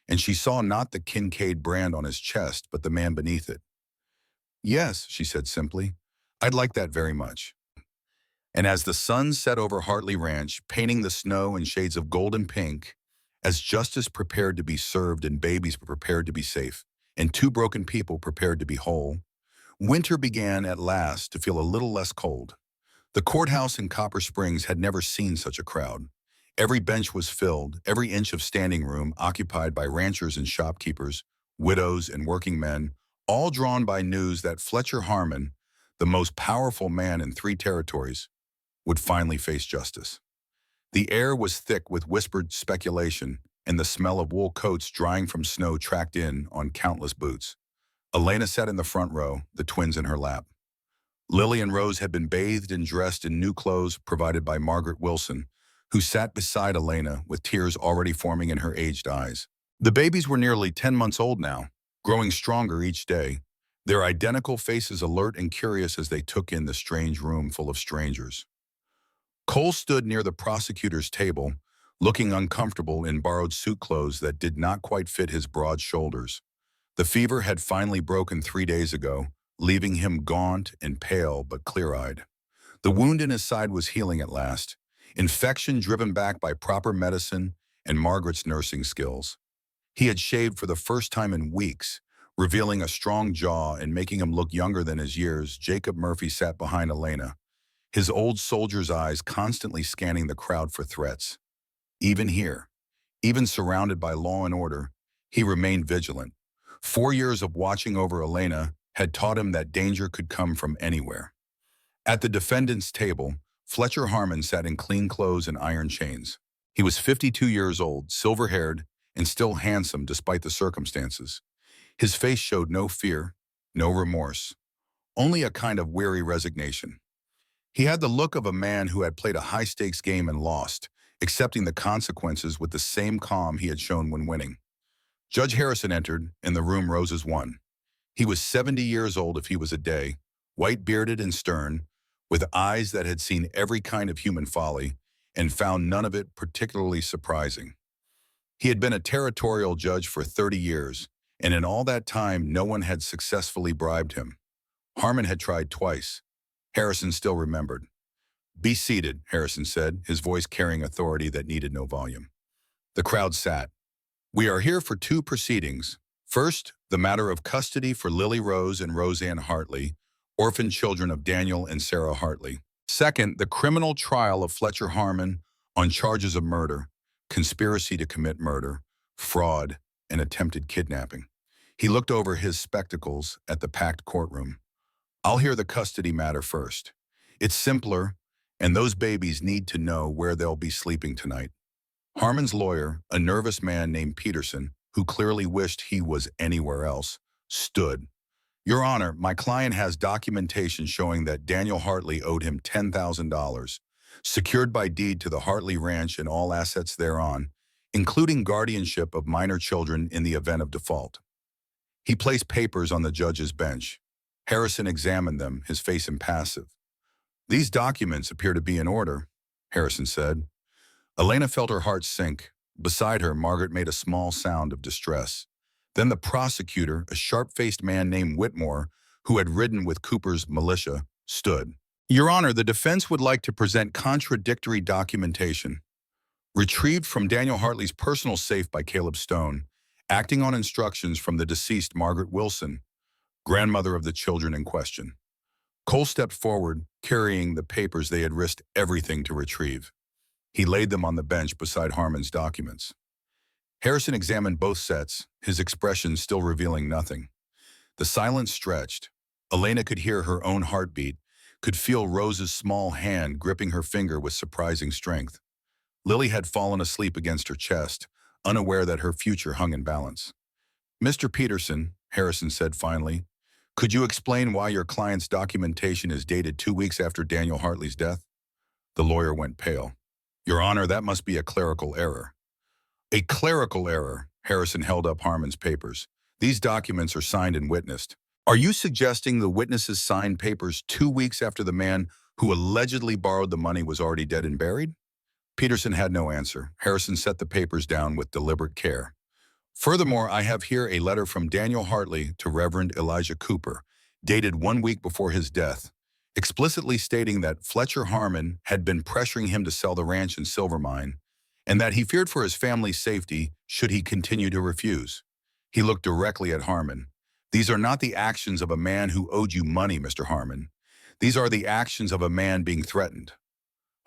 and she saw not the Kincaid brand on his chest, but the man beneath it. "Yes," she said simply, "I'd like that very much." And as the sun set over Hartley Ranch, painting the snow in shades of gold and pink, as justice prepared to be served and babies prepared to be safe, and 2 broken people prepared to be whole, winter began at last to feel a little less cold. The courthouse in Copper Springs had never seen such a crowd. Every bench was filled, every inch of standing room occupied by ranchers and shopkeepers, widows and working men, all drawn by news that Fletcher Harmon, the most powerful man in 3 territories, would finally face justice. The air was thick with whispered speculation, and the smell of wool coats drying from snow tracked in on countless boots. Elena sat in the front row, the twins in her lap. Lily and Rose had been bathed and dressed in new clothes provided by Margaret Wilson, who sat beside Elena with tears already forming in her aged eyes. The babies were nearly 10 months old now, growing stronger each day, their identical faces alert and curious as they took in the strange room full of strangers. Cole stood near the prosecutor's table, looking uncomfortable in borrowed suit clothes that did not quite fit his broad shoulders. The fever had finally broken 3 days ago, leaving him gaunt and pale but clear-eyed. The wound in his side was healing at last, infection driven back by proper medicine and Margaret's nursing skills. He had shaved for the first time in weeks, revealing a strong jaw and making him look younger than his years. Jacob Murphy sat behind Elena, his old soldier's eyes constantly scanning the crowd for threats. Even here, even surrounded by law and order, he remained vigilant. 4 years of watching over Elena had taught him that danger could come from anywhere. At the defendant's table, Fletcher Harmon sat in clean clothes and iron chains. He was 52 years old, silver-haired, and still handsome despite the circumstances. His face showed no fear, no remorse, only a kind of weary resignation. He had the look of a man who had played a high-stakes game and lost, accepting the consequences with the same calm he had shown when winning. Judge Harrison entered, and the room rose as one. He was 70 years old if he was a day, white-bearded and stern, with eyes that had seen every kind of human folly and found none of it particularly surprising. He had been a territorial judge for 30 years, and in all that time no one had successfully bribed him. Harmon had tried twice. Harrison still remembered. "Be seated," Harrison said, his voice carrying authority that needed no volume. The crowd sat. "We are here for two proceedings. First, the matter of custody for Lily Rose and Roseanne Hartley, orphan children of Daniel and Sarah Hartley. Second, the criminal trial of Fletcher Harmon on charges of murder, conspiracy to commit murder, fraud, and attempted kidnapping." He looked over his spectacles at the packed courtroom. "I'll hear the custody matter first. It's simpler, and those babies need to know where they'll be sleeping tonight." Harmon's lawyer, a nervous man named Peterson, who clearly wished he was anywhere else, stood. "Your Honor, my client has documentation showing that Daniel Hartley owed him $10,000, secured by deed to the Hartley Ranch and all assets thereon, including guardianship of minor children in the event of default." He placed papers on the judge's bench. Harrison examined them, his face impassive. "These documents appear to be in order," Harrison said. Elena felt her heart sink. Beside her, Margaret made a small sound of distress. Then the prosecutor, a sharp-faced man named Whitmore, who had ridden with Cooper's militia, stood. "Your Honor, the defense would like to present contradictory documentation retrieved from Daniel Hartley's personal safe by Caleb Stone, acting on instructions from the deceased Margaret Wilson, grandmother of the children in question." Cole stepped forward, carrying the papers they had risked everything to retrieve. He laid them on the bench beside Harmon's documents. Harrison examined both sets, his expression still revealing nothing. The silence stretched. Elena could hear her own heartbeat, could feel Rose's small hand gripping her finger with surprising strength. Lily had fallen asleep against her chest, unaware that her future hung in balance. "Mr. Peterson," Harrison said finally, "could you explain why your client's documentation is dated 2 weeks after Daniel Hartley's death?" The lawyer went pale. "Your Honor, that must be a clerical error." "A clerical error," Harrison held up Harmon's papers. "These documents are signed and witnessed. Are you suggesting the witnesses signed papers 2 weeks after the man who allegedly borrowed the money was already dead and buried?" Peterson had no answer. Harrison set the papers down with deliberate care. "Furthermore, I have here a letter from Daniel Hartley to Reverend Elijah Cooper, dated 1 week before his death, explicitly stating that Fletcher Harmon had been pressuring him to sell the ranch and silver mine, and that he feared for his family's safety should he continue to refuse." He looked directly at Harmon. "These are not the actions of a man who owed you money, Mr. Harmon. These are the actions of a man being threatened."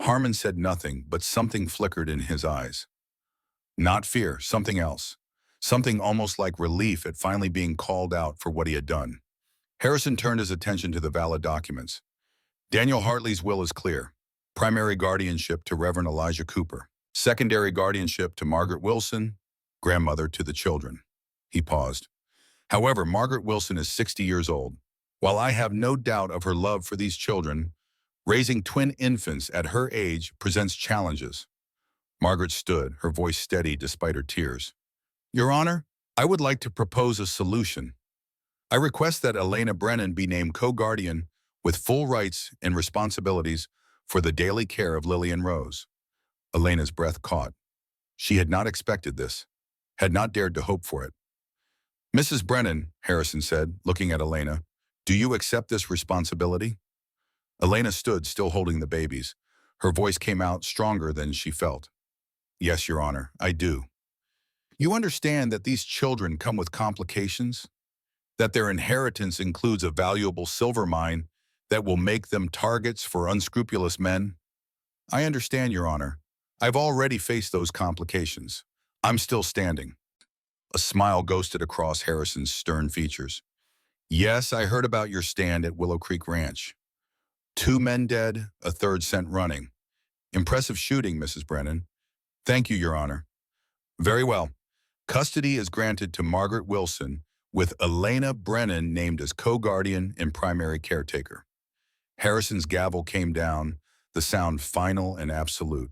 Harmon said nothing, but something flickered in his eyes. Not fear, something else. Something almost like relief at finally being called out for what he had done. Harrison turned his attention to the valid documents. Daniel Hartley's will is clear. Primary guardianship to Reverend Elijah Cooper. Secondary guardianship to Margaret Wilson, grandmother to the children. He paused. "However, Margaret Wilson is 60 years old. While I have no doubt of her love for these children, raising twin infants at her age presents challenges." Margaret stood, her voice steady despite her tears. "Your Honor, I would like to propose a solution. I request that Elena Brennan be named co-guardian with full rights and responsibilities for the daily care of Lily and Rose." Elena's breath caught. She had not expected this, had not dared to hope for it. "Mrs. Brennan," Harrison said, looking at Elena, "do you accept this responsibility?" Elena stood, still holding the babies. Her voice came out stronger than she felt. "Yes, Your Honor, I do." You understand that these children come with complications? That their inheritance includes a valuable silver mine that will make them targets for unscrupulous men? I understand, Your Honor. I've already faced those complications. I'm still standing. A smile ghosted across Harrison's stern features. Yes, I heard about your stand at Willow Creek Ranch. 2 men dead, a third sent running. Impressive shooting, Mrs. Brennan. Thank you, Your Honor. Very well. Custody is granted to Margaret Wilson, with Elena Brennan named as co-guardian and primary caretaker. Harrison's gavel came down, the sound final and absolute.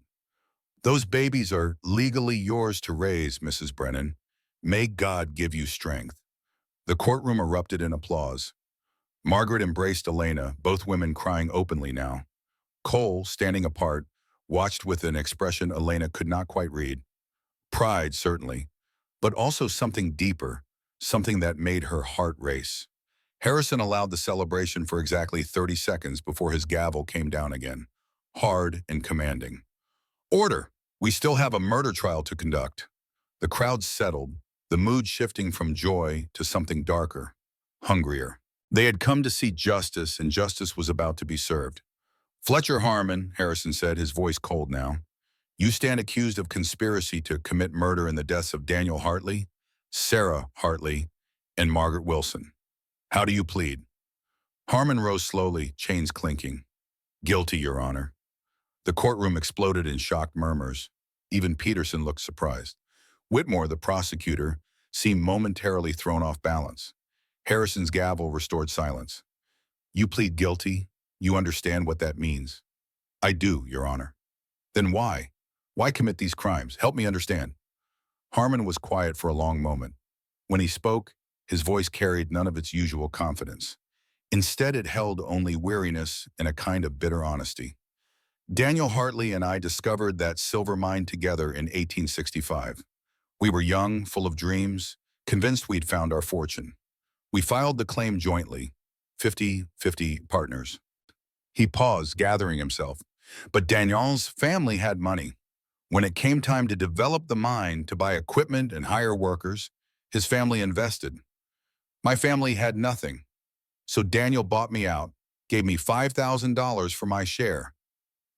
Those babies are legally yours to raise, Mrs. Brennan. May God give you strength. The courtroom erupted in applause. Margaret embraced Elena, both women crying openly now. Cole, standing apart, watched with an expression Elena could not quite read. Pride, certainly, but also something deeper, something that made her heart race. Harrison allowed the celebration for exactly 30 seconds before his gavel came down again, hard and commanding. Order! We still have a murder trial to conduct. The crowd settled, the mood shifting from joy to something darker, hungrier. They had come to see justice, and justice was about to be served. Fletcher Harmon, Harrison said, his voice cold now. You stand accused of conspiracy to commit murder in the deaths of Daniel Hartley, Sarah Hartley, and Margaret Wilson. How do you plead? Harmon rose slowly, chains clinking. Guilty, Your Honor. The courtroom exploded in shocked murmurs. Even Peterson looked surprised. Whitmore, the prosecutor, seemed momentarily thrown off balance. Harrison's gavel restored silence. You plead guilty? You understand what that means? I do, Your Honor. Then why? Why commit these crimes? Help me understand. Harmon was quiet for a long moment. When he spoke, his voice carried none of its usual confidence. Instead, it held only weariness and a kind of bitter honesty. Daniel Hartley and I discovered that silver mine together in 1865. We were young, full of dreams, convinced we'd found our fortune. We filed the claim jointly, 50-50 partners. He paused, gathering himself. But Daniel's family had money. When it came time to develop the mine, to buy equipment and hire workers, his family invested. My family had nothing. So Daniel bought me out, gave me $5,000 for my share.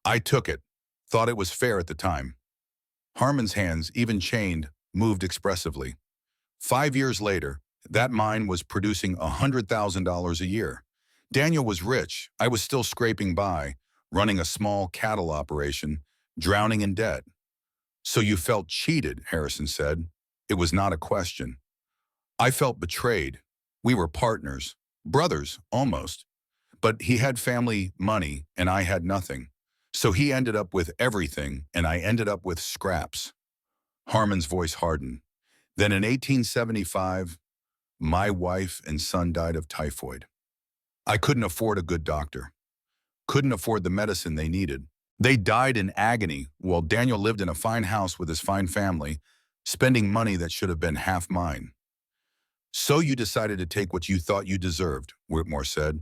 I took it, thought it was fair at the time. Harmon's hands, even chained, moved expressively. 5 years later, that mine was producing $100,000 a year. Daniel was rich. I was still scraping by, running a small cattle operation, drowning in debt. So you felt cheated, Harrison said. It was not a question. I felt betrayed. We were partners, brothers, almost. But he had family money, and I had nothing. So he ended up with everything, and I ended up with scraps. Harmon's voice hardened. Then in 1875, my wife and son died of typhoid. I couldn't afford a good doctor. Couldn't afford the medicine they needed. They died in agony while Daniel lived in a fine house with his fine family, spending money that should have been half mine. So you decided to take what you thought you deserved, Whitmore said.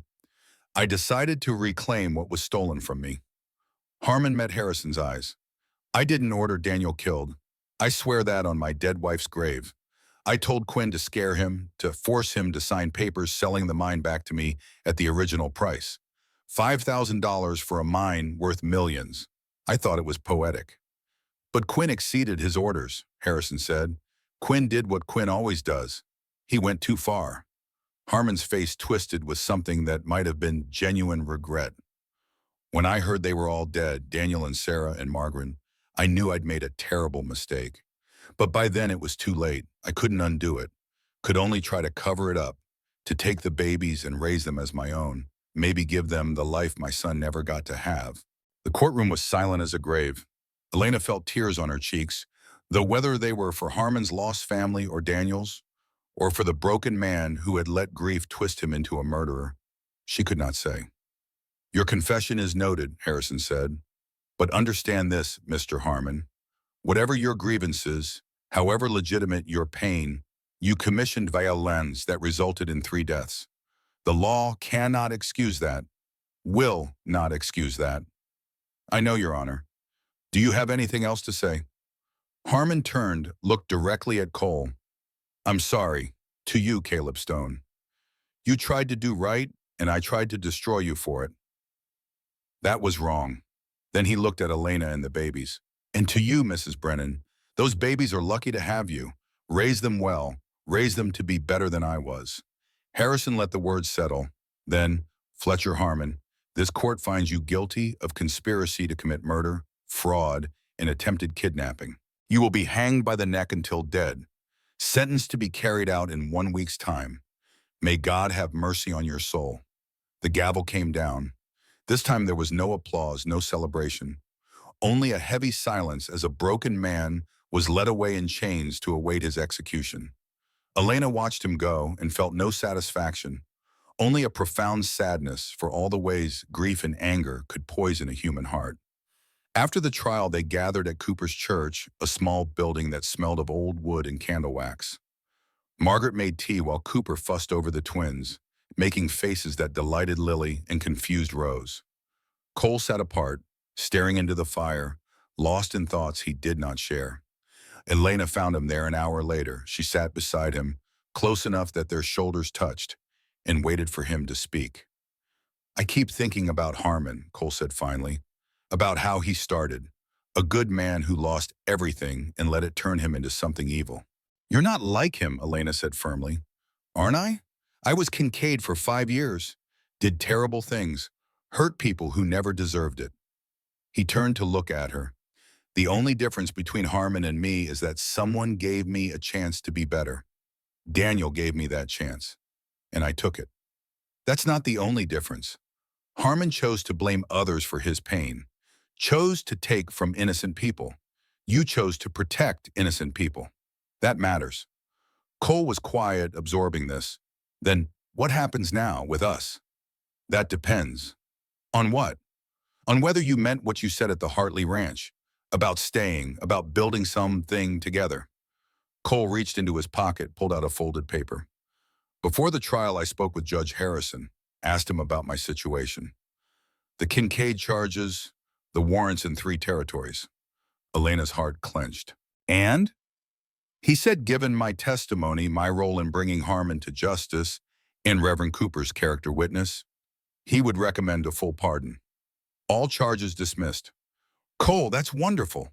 I decided to reclaim what was stolen from me. Harmon met Harrison's eyes. I didn't order Daniel killed. I swear that on my dead wife's grave. I told Quinn to scare him, to force him to sign papers selling the mine back to me at the original price. $5,000 for a mine worth millions. I thought it was poetic. But Quinn exceeded his orders, Harrison said. Quinn did what Quinn always does. He went too far. Harmon's face twisted with something that might have been genuine regret. When I heard they were all dead, Daniel and Sarah and Margaret, I knew I'd made a terrible mistake. But by then it was too late. I couldn't undo it. Could only try to cover it up, to take the babies and raise them as my own, maybe give them the life my son never got to have. The courtroom was silent as a grave. Elena felt tears on her cheeks, though whether they were for Harmon's lost family or Daniel's, or for the broken man who had let grief twist him into a murderer, she could not say. Your confession is noted, Harrison said. But understand this, Mr. Harmon. Whatever your grievances, however legitimate your pain, you commissioned violence that resulted in 3 deaths. The law cannot excuse that, will not excuse that. I know, Your Honor. Do you have anything else to say? Harmon turned, looked directly at Cole. I'm sorry. To you, Caleb Stone. You tried to do right, and I tried to destroy you for it. That was wrong. Then he looked at Elena and the babies. And to you, Mrs. Brennan, those babies are lucky to have you. Raise them well. Raise them to be better than I was. Harrison let the words settle. Then, Fletcher Harmon, this court finds you guilty of conspiracy to commit murder, fraud, and attempted kidnapping. You will be hanged by the neck until dead, sentenced to be carried out in 1 week's time. May God have mercy on your soul. The gavel came down. This time there was no applause, no celebration. Only a heavy silence as a broken man was led away in chains to await his execution. Elena watched him go and felt no satisfaction, only a profound sadness for all the ways grief and anger could poison a human heart. After the trial, they gathered at Cooper's church, a small building that smelled of old wood and candle wax. Margaret made tea while Cooper fussed over the twins, making faces that delighted Lily and confused Rose. Cole sat apart, staring into the fire, lost in thoughts he did not share. Elena found him there an hour later. She sat beside him, close enough that their shoulders touched, and waited for him to speak. I keep thinking about Harmon, Cole said finally, about how he started, a good man who lost everything and let it turn him into something evil. You're not like him, Elena said firmly. Aren't I? I was Kincaid for 5 years, did terrible things, hurt people who never deserved it. He turned to look at her. The only difference between Harmon and me is that someone gave me a chance to be better. Daniel gave me that chance, and I took it. That's not the only difference. Harmon chose to blame others for his pain, chose to take from innocent people. You chose to protect innocent people. That matters. Cole was quiet, absorbing this. Then what happens now with us? That depends. On what? On whether you meant what you said at the Hartley Ranch, about staying, about building something together. Cole reached into his pocket, pulled out a folded paper. Before the trial, I spoke with Judge Harrison, asked him about my situation. The Kincaid charges, the warrants in 3 territories. Elena's heart clenched. And? He said given my testimony, my role in bringing Harmon to justice, and Reverend Cooper's character witness, he would recommend a full pardon. All charges dismissed. Cole, that's wonderful.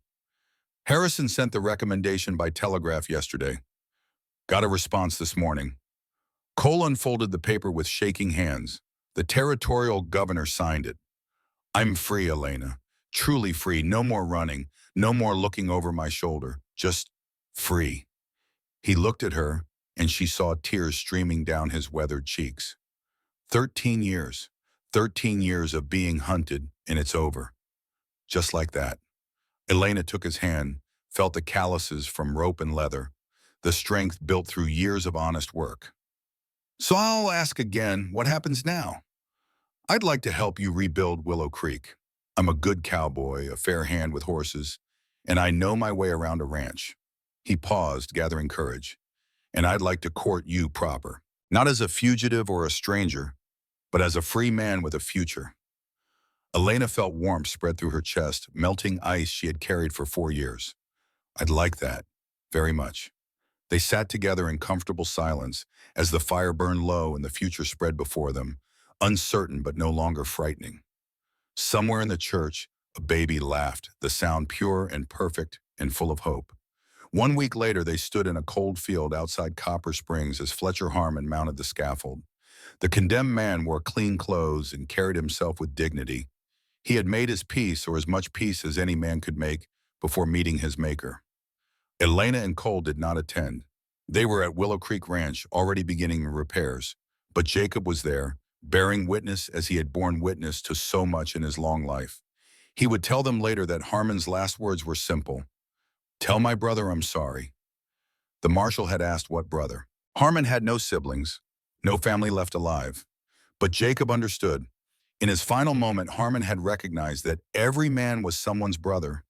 Harrison sent the recommendation by telegraph yesterday. Got a response this morning. Cole unfolded the paper with shaking hands. The territorial governor signed it. I'm free, Elena. Truly free. No more running. No more looking over my shoulder. Just free. He looked at her, and she saw tears streaming down his weathered cheeks. 13 years. 13 years of being hunted, and it's over. Just like that. Elena took his hand, felt the calluses from rope and leather, the strength built through years of honest work. So I'll ask again, what happens now? I'd like to help you rebuild Willow Creek. I'm a good cowboy, a fair hand with horses, and I know my way around a ranch. He paused, gathering courage. And I'd like to court you proper, not as a fugitive or a stranger, but as a free man with a future. Elena felt warmth spread through her chest, melting ice she had carried for 4 years. I'd like that, very much. They sat together in comfortable silence as the fire burned low and the future spread before them, uncertain but no longer frightening. Somewhere in the church, a baby laughed, the sound pure and perfect and full of hope. 1 week later, they stood in a cold field outside Copper Springs as Fletcher Harmon mounted the scaffold. The condemned man wore clean clothes and carried himself with dignity. He had made his peace, or as much peace as any man could make, before meeting his maker. Elena and Cole did not attend. They were at Willow Creek Ranch, already beginning repairs. But Jacob was there, bearing witness as he had borne witness to so much in his long life. He would tell them later that Harmon's last words were simple. Tell my brother I'm sorry. The marshal had asked what brother. Harmon had no siblings, no family left alive. But Jacob understood. In his final moment, Harmon had recognized that every man was someone's brother,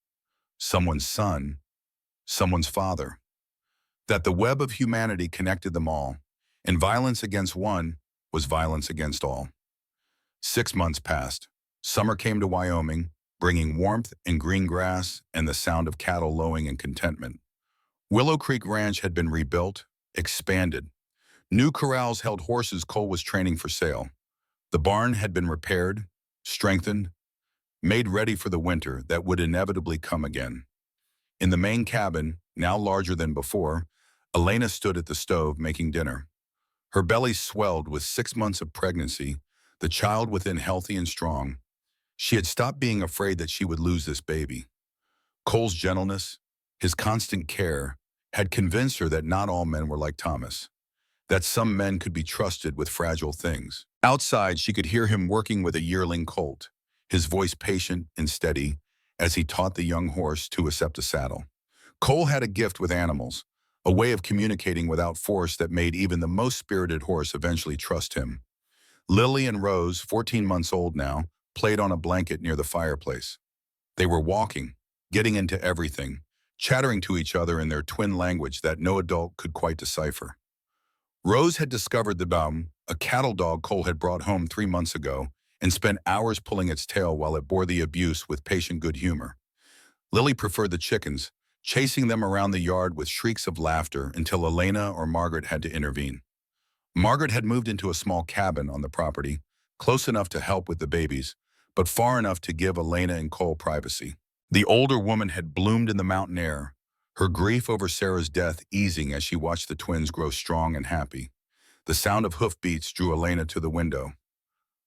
someone's son, someone's father. That the web of humanity connected them all, and violence against one was violence against all. 6 months passed. Summer came to Wyoming, bringing warmth and green grass and the sound of cattle lowing in contentment. Willow Creek Ranch had been rebuilt, expanded. New corrals held horses Cole was training for sale. The barn had been repaired, strengthened, made ready for the winter that would inevitably come again. In the main cabin, now larger than before, Elena stood at the stove making dinner. Her belly swelled with 6 months of pregnancy, the child within healthy and strong. She had stopped being afraid that she would lose this baby. Cole's gentleness, his constant care, had convinced her that not all men were like Thomas, that some men could be trusted with fragile things. Outside, she could hear him working with a yearling colt, his voice patient and steady as he taught the young horse to accept a saddle. Cole had a gift with animals, a way of communicating without force that made even the most spirited horse eventually trust him. Lily and Rose, 14 months old now, played on a blanket near the fireplace. They were walking, getting into everything, chattering to each other in their twin language that no adult could quite decipher. Rose had discovered the Baum, a cattle dog Cole had brought home 3 months ago, and spent hours pulling its tail while it bore the abuse with patient good humor. Lily preferred the chickens, chasing them around the yard with shrieks of laughter until Elena or Margaret had to intervene. Margaret had moved into a small cabin on the property, close enough to help with the babies, but far enough to give Elena and Cole privacy. The older woman had bloomed in the mountain air, her grief over Sarah's death easing as she watched the twins grow strong and happy. The sound of hoofbeats drew Elena to the window.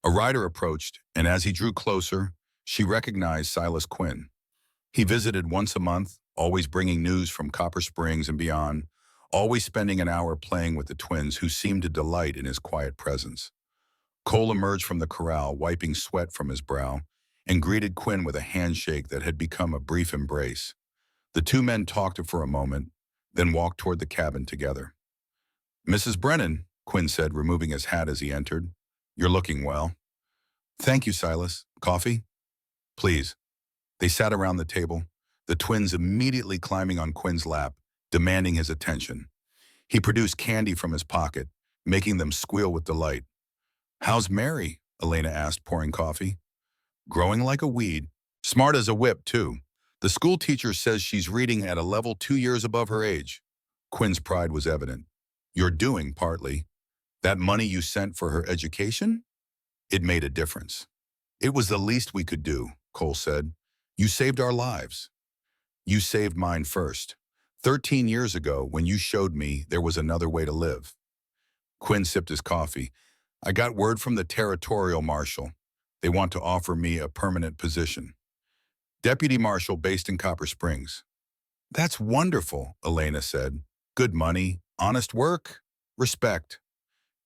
A rider approached, and as he drew closer, she recognized Silas Quinn. He visited once a month, always bringing news from Copper Springs and beyond, always spending an hour playing with the twins who seemed to delight in his quiet presence. Cole emerged from the corral, wiping sweat from his brow, and greeted Quinn with a handshake that had become a brief embrace. The two men talked for a moment, then walked toward the cabin together. "Mrs. Brennan," Quinn said, removing his hat as he entered. "You're looking well." "Thank you, Silas. Coffee?" "Please." They sat around the table, the twins immediately climbing on Quinn's lap, demanding his attention. He produced candy from his pocket, making them squeal with delight. "How's Mary?" Elena asked, pouring coffee. "Growing like a weed. Smart as a whip, too. The school teacher says she's reading at a level 2 years above her age." Quinn's pride was evident. "You're doing, partly. That money you sent for her education? It made a difference." "It was the least we could do," Cole said. "You saved our lives. You saved mine first. 13 years ago, when you showed me there was another way to live." Quinn sipped his coffee. "I got word from the territorial marshal. They want to offer me a permanent position. Deputy marshal based in Copper Springs." "That's wonderful," Elena said. "Good money, honest work, respect."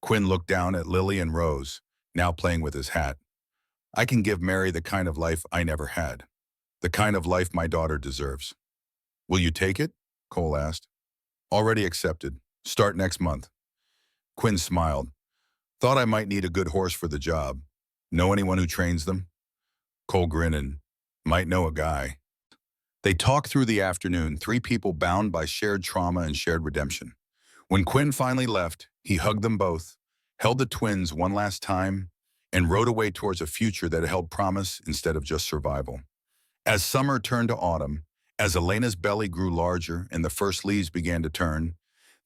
Quinn looked down at Lily and Rose, now playing with his hat. "I can give Mary the kind of life I never had. The kind of life my daughter deserves." "Will you take it?" Cole asked. "Already accepted. Start next month." Quinn smiled. "Thought I might need a good horse for the job. Know anyone who trains them?" Cole grinned and might know a guy. They talked through the afternoon, three people bound by shared trauma and shared redemption. When Quinn finally left, he hugged them both, held the twins one last time, and rode away towards a future that held promise instead of just survival. As summer turned to autumn, as Elena's belly grew larger and the first leaves began to turn,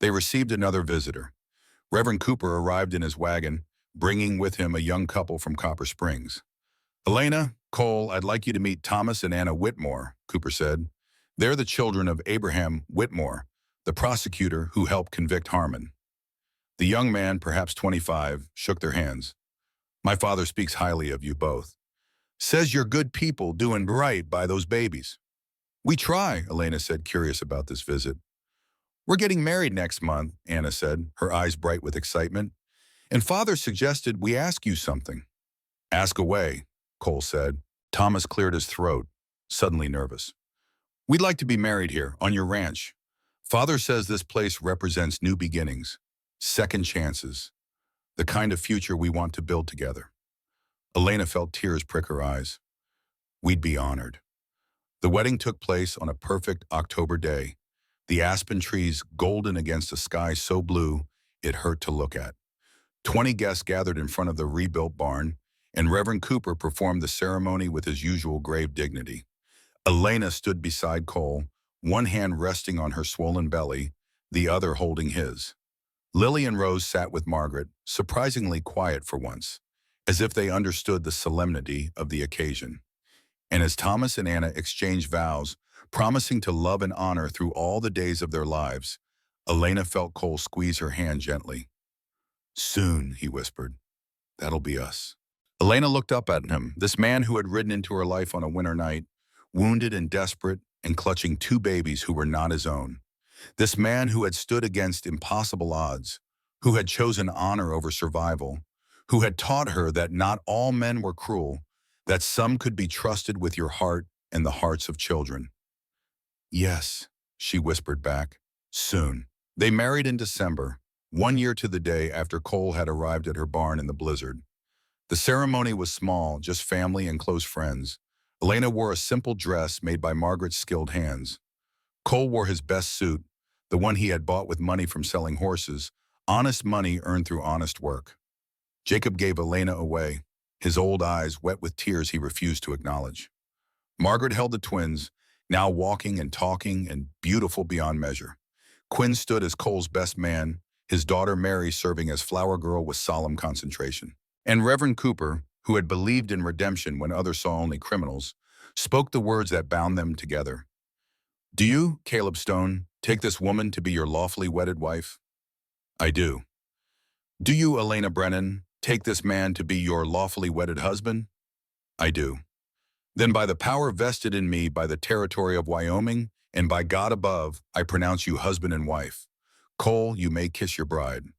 they received another visitor. Reverend Cooper arrived in his wagon, bringing with him a young couple from Copper Springs. "Elena, Cole, I'd like you to meet Thomas and Anna Whitmore," Cooper said. "They're the children of Abraham Whitmore, the prosecutor who helped convict Harmon." The young man, perhaps 25, shook their hands. "My father speaks highly of you both. Says you're good people doing right by those babies." "We try," Elena said, curious about this visit. "We're getting married next month," Anna said, her eyes bright with excitement. "And Father suggested we ask you something." "Ask away," Cole said. Thomas cleared his throat, suddenly nervous. "We'd like to be married here, on your ranch. Father says this place represents new beginnings, second chances, the kind of future we want to build together." Elena felt tears prick her eyes. "We'd be honored." The wedding took place on a perfect October day, the aspen trees golden against a sky so blue it hurt to look at. 20 guests gathered in front of the rebuilt barn, and Reverend Cooper performed the ceremony with his usual grave dignity. Elena stood beside Cole, one hand resting on her swollen belly, the other holding his. Lily and Rose sat with Margaret, surprisingly quiet for once, as if they understood the solemnity of the occasion. And as Thomas and Anna exchanged vows, promising to love and honor through all the days of their lives, Elena felt Cole squeeze her hand gently. "Soon," he whispered. "That'll be us." Elena looked up at him, this man who had ridden into her life on a winter night, wounded and desperate and clutching two babies who were not his own. This man who had stood against impossible odds, who had chosen honor over survival, who had taught her that not all men were cruel, that some could be trusted with your heart and the hearts of children. "Yes," she whispered back, "soon." They married in December, 1 year to the day after Cole had arrived at her barn in the blizzard. The ceremony was small, just family and close friends. Elena wore a simple dress made by Margaret's skilled hands. Cole wore his best suit, the one he had bought with money from selling horses, honest money earned through honest work. Jacob gave Elena away, his old eyes wet with tears he refused to acknowledge. Margaret held the twins, now walking and talking and beautiful beyond measure. Quinn stood as Cole's best man, his daughter Mary serving as flower girl with solemn concentration. And Reverend Cooper, who had believed in redemption when others saw only criminals, spoke the words that bound them together. "Do you, Caleb Stone, take this woman to be your lawfully wedded wife?" "I do." "Do you, Elena Brennan, take this man to be your lawfully wedded husband?" "I do." "Then by the power vested in me by the territory of Wyoming, and by God above, I pronounce you husband and wife. Cole, you may kiss your bride."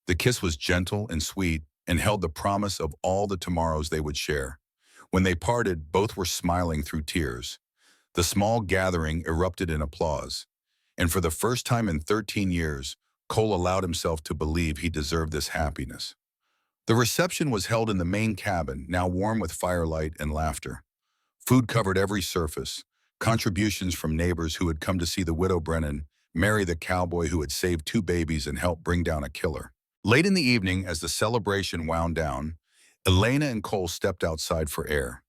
The kiss was gentle and sweet, and held the promise of all the tomorrows they would share. When they parted, both were smiling through tears. The small gathering erupted in applause, and for the first time in 13 years, Cole allowed himself to believe he deserved this happiness. The reception was held in the main cabin, now warm with firelight and laughter. Food covered every surface, contributions from neighbors who had come to see the widow Brennan marry the cowboy who had saved two babies and helped bring down a killer. Late in the evening, as the celebration wound down, Elena and Cole stepped outside for air.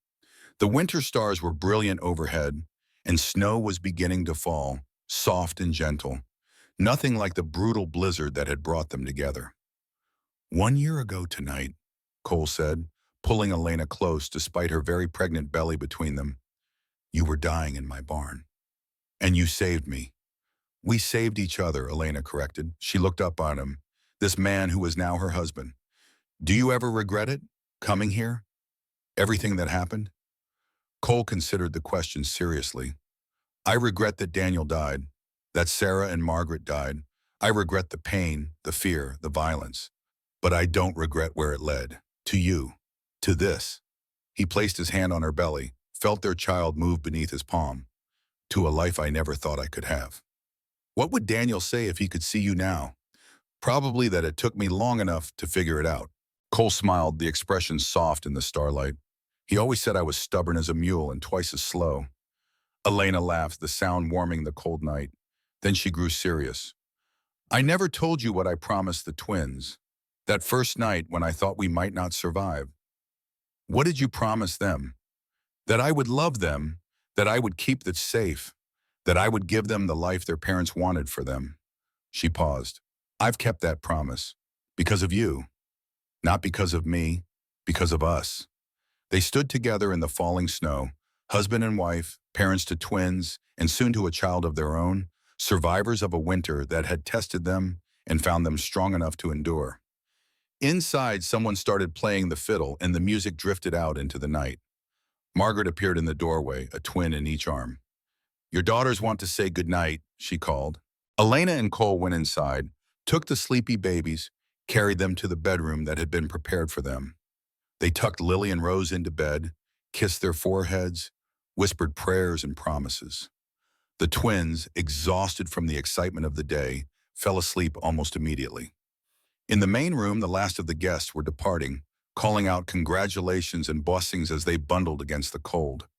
The winter stars were brilliant overhead, and snow was beginning to fall, soft and gentle, nothing like the brutal blizzard that had brought them together. "1 year ago tonight," Cole said, pulling Elena close despite her very pregnant belly between them, "you were dying in my barn. And you saved me." "We saved each other," Elena corrected. She looked up on him, this man who was now her husband. "Do you ever regret it, coming here? Everything that happened?" Cole considered the question seriously. "I regret that Daniel died, that Sarah and Margaret died. I regret the pain, the fear, the violence. But I don't regret where it led. To you. To this." He placed his hand on her belly, felt their child move beneath his palm. "To a life I never thought I could have." "What would Daniel say if he could see you now?" "Probably that it took me long enough to figure it out." Cole smiled, the expression soft in the starlight. "He always said I was stubborn as a mule and twice as slow." Elena laughed, the sound warming the cold night. Then she grew serious. "I never told you what I promised the twins. That first night when I thought we might not survive. What did you promise them?" "That I would love them, that I would keep them safe, that I would give them the life their parents wanted for them." She paused. "I've kept that promise. Because of you. Not because of me, because of us." They stood together in the falling snow, husband and wife, parents to twins, and soon to a child of their own, survivors of a winter that had tested them and found them strong enough to endure. Inside, someone started playing the fiddle, and the music drifted out into the night. Margaret appeared in the doorway, a twin in each arm. "Your daughters want to say goodnight," she called. Elena and Cole went inside, took the sleepy babies, carried them to the bedroom that had been prepared for them. They tucked Lily and Rose into bed, kissed their foreheads, whispered prayers and promises. The twins, exhausted from the excitement of the day, fell asleep almost immediately. In the main room, the last of the guests were departing, calling out congratulations and blessings as they bundled against the cold.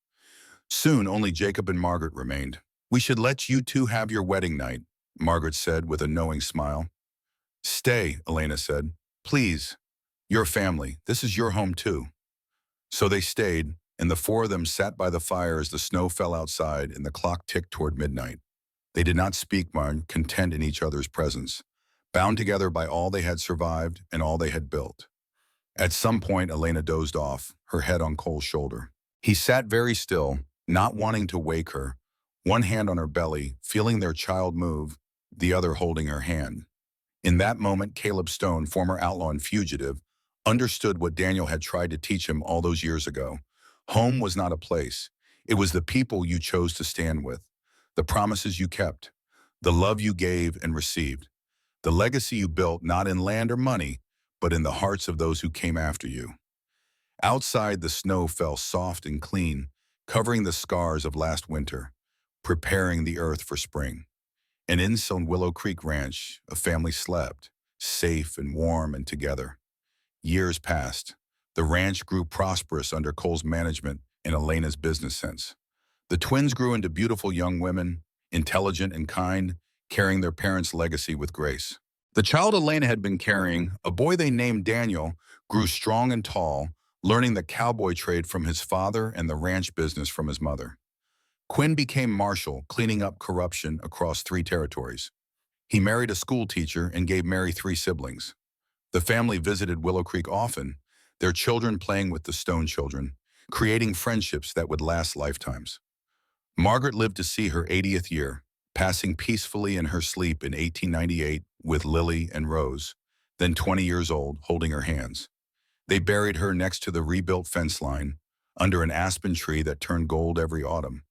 Soon, only Jacob and Margaret remained. "We should let you two have your wedding night," Margaret said with a knowing smile. "Stay," Elena said. "Please. Your family. This is your home too." So they stayed, and the four of them sat by the fire as the snow fell outside and the clock ticked toward midnight. They did not speak much, content in each other's presence, bound together by all they had survived and all they had built. At some point, Elena dozed off, her head on Cole's shoulder. He sat very still, not wanting to wake her, one hand on her belly, feeling their child move, the other holding her hand. In that moment, Caleb Stone, former outlaw and fugitive, understood what Daniel had tried to teach him all those years ago. Home was not a place. It was the people you chose to stand with, the promises you kept, the love you gave and received, the legacy you built not in land or money, but in the hearts of those who came after you. Outside, the snow fell soft and clean, covering the scars of last winter, preparing the earth for spring. And in Willow Creek Ranch, a family slept, safe and warm and together. Years passed. The ranch grew prosperous under Cole's management and Elena's business sense. The twins grew into beautiful young women, intelligent and kind, carrying their parents' legacy with grace. The child Elena had been carrying, a boy they named Daniel, grew strong and tall, learning the cowboy trade from his father and the ranch business from his mother. Quinn became marshal, cleaning up corruption across 3 territories. He married a school teacher and gave Mary 3 siblings. The family visited Willow Creek often, their children playing with the Stone children, creating friendships that would last lifetimes. Margaret lived to see her 80th year, passing peacefully in her sleep in 1898 with Lily and Rose, then 20 years old, holding her hands. They buried her next to the rebuilt fence line, under an aspen tree that turned gold every autumn,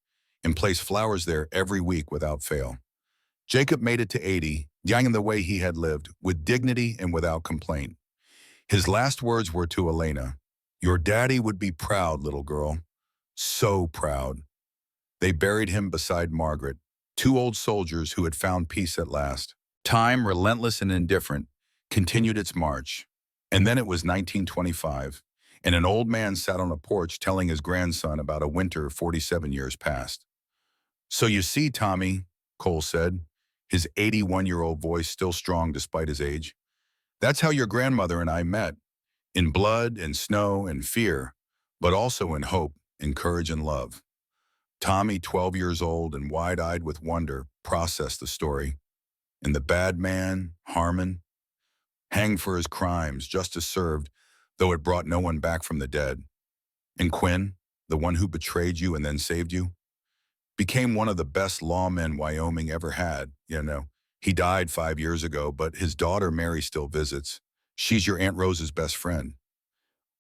and placed flowers there every week without fail. Jacob made it to 80, young in the way he had lived, with dignity and without complaint. His last words were to Elena, "Your daddy would be proud, little girl. So proud." They buried him beside Margaret, 2 old soldiers who had found peace at last. Time, relentless and indifferent, continued its march. And then it was 1925, and an old man sat on a porch telling his grandson about a winter 47 years past. "So you see, Tommy," Cole said, his 81-year-old voice still strong despite his age, "that's how your grandmother and I met, in blood and snow and fear, but also in hope and courage and love." Tommy, 12 years old and wide-eyed with wonder, processed the story. And the bad man, Harmon, hanged for his crimes, justice served, though it brought no one back from the dead. And Quinn, the one who betrayed you and then saved you, became one of the best lawmen Wyoming ever had. He died 5 years ago, but his daughter Mary still visits. She's your Aunt Rose's best friend.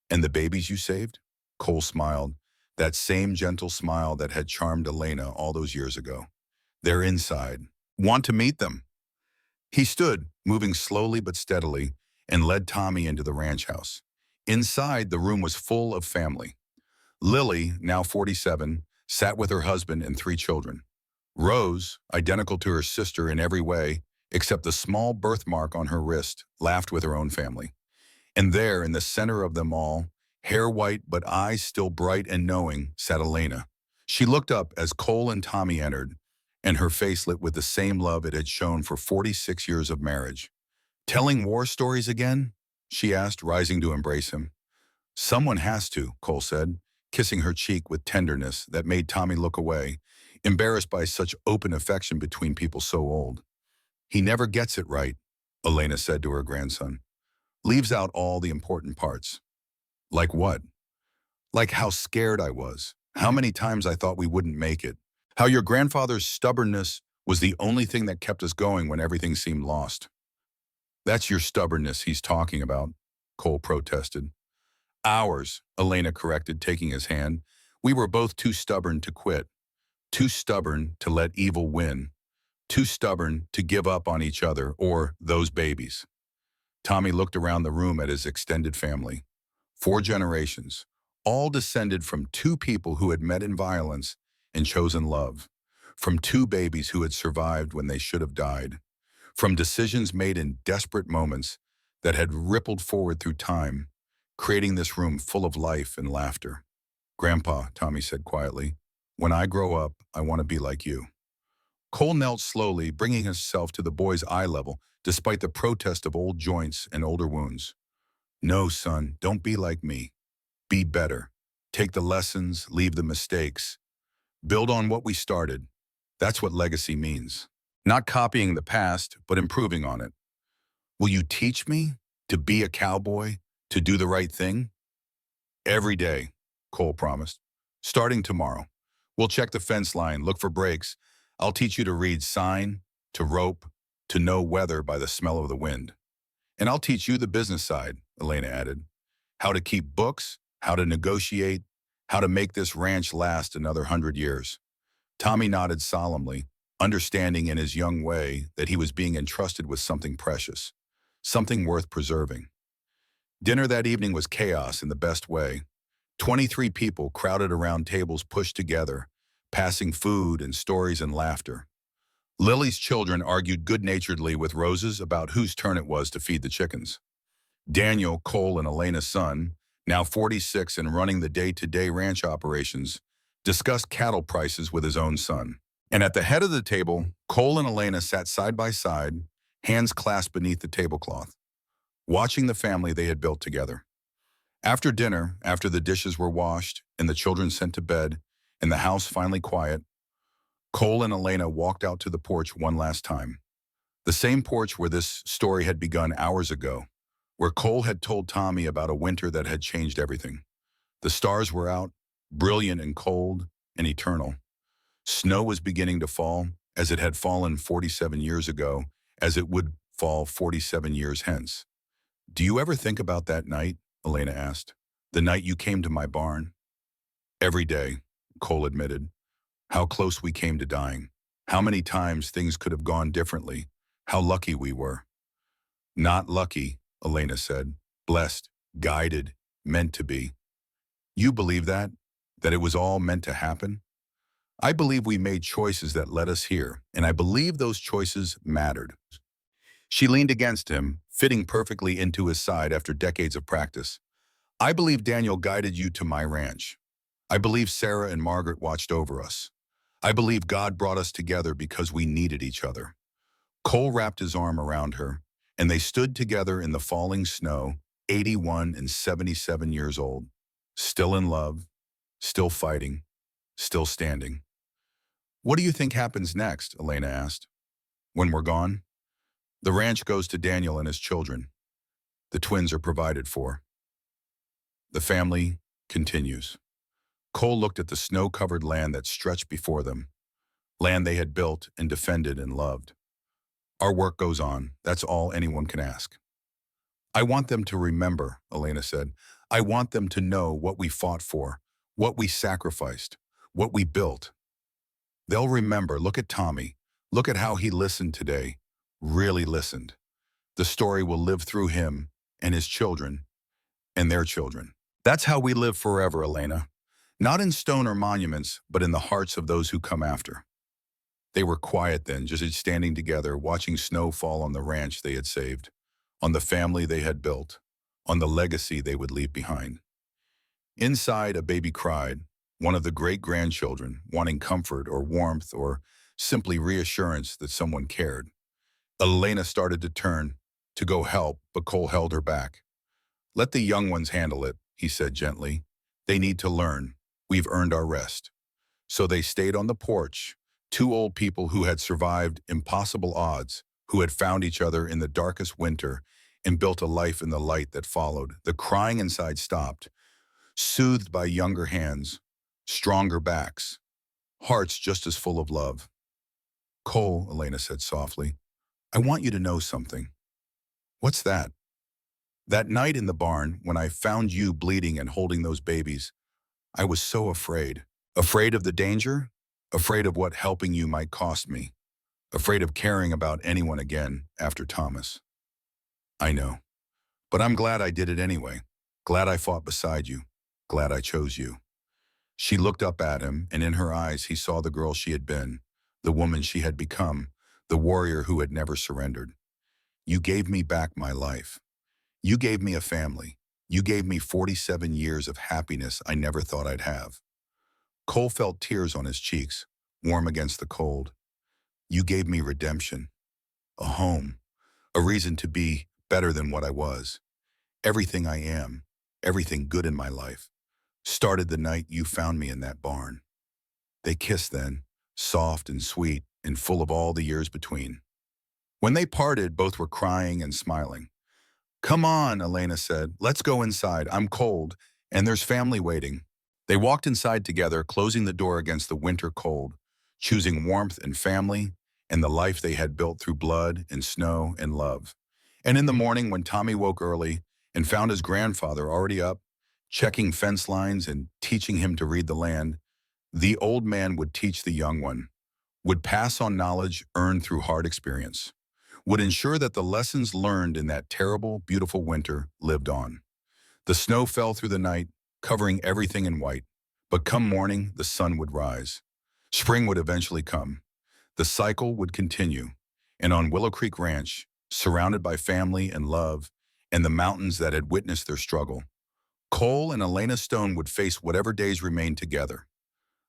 And the babies you saved? Cole smiled, that same gentle smile that had charmed Elena all those years ago. They're inside. Want to meet them? He stood, moving slowly but steadily, and led Tommy into the ranch house. Inside, the room was full of family. Lily, now 47, sat with her husband and 3 children. Rose, identical to her sister in every way, except the small birthmark on her wrist, laughed with her own family. And there, in the center of them all, hair white but eyes still bright and knowing, sat Elena. She looked up as Cole and Tommy entered, and her face lit with the same love it had shown for 46 years of marriage. "Telling war stories again?" she asked, rising to embrace him. "Someone has to," Cole said, kissing her cheek with tenderness that made Tommy look away, embarrassed by such open affection between people so old. "He never gets it right," Elena said to her grandson. "Leaves out all the important parts." "Like what?" "Like how scared I was, how many times I thought we wouldn't make it, how your grandfather's stubbornness was the only thing that kept us going when everything seemed lost." "That's your stubbornness he's talking about," Cole protested. "Ours," Elena corrected, taking his hand. "We were both too stubborn to quit, too stubborn to let evil win, too stubborn to give up on each other or those babies." Tommy looked around the room at his extended family. 4 generations, all descended from 2 people who had met in violence and chosen love, from 2 babies who had survived when they should have died, from decisions made in desperate moments that had rippled forward through time, creating this room full of life and laughter. "Grandpa," Tommy said quietly, "when I grow up, I want to be like you." Cole knelt slowly, bringing himself to the boy's eye level, despite the protest of old joints and older wounds. "No, son, don't be like me. Be better." Take the lessons, leave the mistakes. Build on what we started. That's what legacy means. Not copying the past, but improving on it. Will you teach me to be a cowboy, to do the right thing? Every day, Cole promised. Starting tomorrow. We'll check the fence line, look for breaks. I'll teach you to read sign, to rope, to know weather by the smell of the wind. And I'll teach you the business side, Elena added. How to keep books, how to negotiate, how to make this ranch last another 100 years. Tommy nodded solemnly, understanding in his young way that he was being entrusted with something precious, something worth preserving. Dinner that evening was chaos in the best way. 23 people crowded around tables pushed together, passing food and stories and laughter. Lily's children argued good-naturedly with Rose's about whose turn it was to feed the chickens. Daniel, Cole, and Elena's son, now 46 and running the day-to-day ranch operations, discussed cattle prices with his own son. And at the head of the table, Cole and Elena sat side by side, hands clasped beneath the tablecloth, watching the family they had built together. After dinner, after the dishes were washed and the children sent to bed and the house finally quiet, Cole and Elena walked out to the porch one last time. The same porch where this story had begun hours ago, where Cole had told Tommy about a winter that had changed everything. The stars were out, brilliant and cold and eternal. Snow was beginning to fall, as it had fallen 47 years ago, as it would fall 47 years hence. "Do you ever think about that night?" Elena asked. "The night you came to my barn?" "Every day," Cole admitted. "How close we came to dying. How many times things could have gone differently. How lucky we were." "Not lucky," Elena said. "Blessed, guided, meant to be." "You believe that? That it was all meant to happen?" "I believe we made choices that led us here, and I believe those choices mattered." She leaned against him, fitting perfectly into his side after decades of practice. "I believe Daniel guided you to my ranch. I believe Sarah and Margaret watched over us. I believe God brought us together because we needed each other." Cole wrapped his arm around her, and they stood together in the falling snow, 81 and 77 years old, still in love, still fighting, still standing. "What do you think happens next?" Elena asked. "When we're gone?" "The ranch goes to Daniel and his children. The twins are provided for. The family continues." Cole looked at the snow-covered land that stretched before them, land they had built and defended and loved. "Our work goes on. That's all anyone can ask." "I want them to remember," Elena said. "I want them to know what we fought for, what we sacrificed, what we built. They'll remember. Look at Tommy. Look at how he listened today. Really listened. The story will live through him and his children and their children. That's how we live forever, Elena. Not in stone or monuments, but in the hearts of those who come after." They were quiet then, just standing together, watching snow fall on the ranch they had saved, on the family they had built, on the legacy they would leave behind. Inside, a baby cried, one of the great-grandchildren, wanting comfort or warmth or simply reassurance that someone cared. Elena started to turn, to go help, but Cole held her back. "Let the young ones handle it," he said gently. "They need to learn. We've earned our rest." So they stayed on the porch, two old people who had survived impossible odds, who had found each other in the darkest winter and built a life in the light that followed. The crying inside stopped, soothed by younger hands, stronger backs, hearts just as full of love. "Cole," Elena said softly, "I want you to know something." "What's that?" "That night in the barn, when I found you bleeding and holding those babies, I was so afraid. Afraid of the danger, afraid of what helping you might cost me, afraid of caring about anyone again after Thomas." "I know, but I'm glad I did it anyway. Glad I fought beside you. Glad I chose you." She looked up at him, and in her eyes he saw the girl she had been, the woman she had become, the warrior who had never surrendered. "You gave me back my life. You gave me a family. You gave me 47 years of happiness I never thought I'd have." Cole felt tears on his cheeks, warm against the cold. "You gave me redemption, a home, a reason to be better than what I was. Everything I am, everything good in my life. Started the night you found me in that barn. They kissed then, soft and sweet and full of all the years between. When they parted, both were crying and smiling. Come on, Elena said. Let's go inside. I'm cold, and there's family waiting. They walked inside together, closing the door against the winter cold, choosing warmth and family and the life they had built through blood and snow and love. And in the morning, when Tommy woke early and found his grandfather already up, checking fence lines and teaching him to read the land, the old man would teach the young one, would pass on knowledge earned through hard experience, would ensure that the lessons learned in that terrible, beautiful winter lived on. The snow fell through the night, covering everything in white. But come morning, the sun would rise. Spring would eventually come. The cycle would continue. And on Willow Creek Ranch, surrounded by family and love, and the mountains that had witnessed their struggle, Cole and Elena Stone would face whatever days remained together.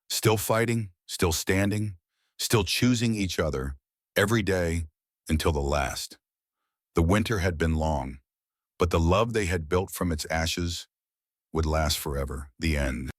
Still fighting, still standing, still choosing each other, every day until the last. The winter had been long, but the love they had built from its ashes would last forever. The end.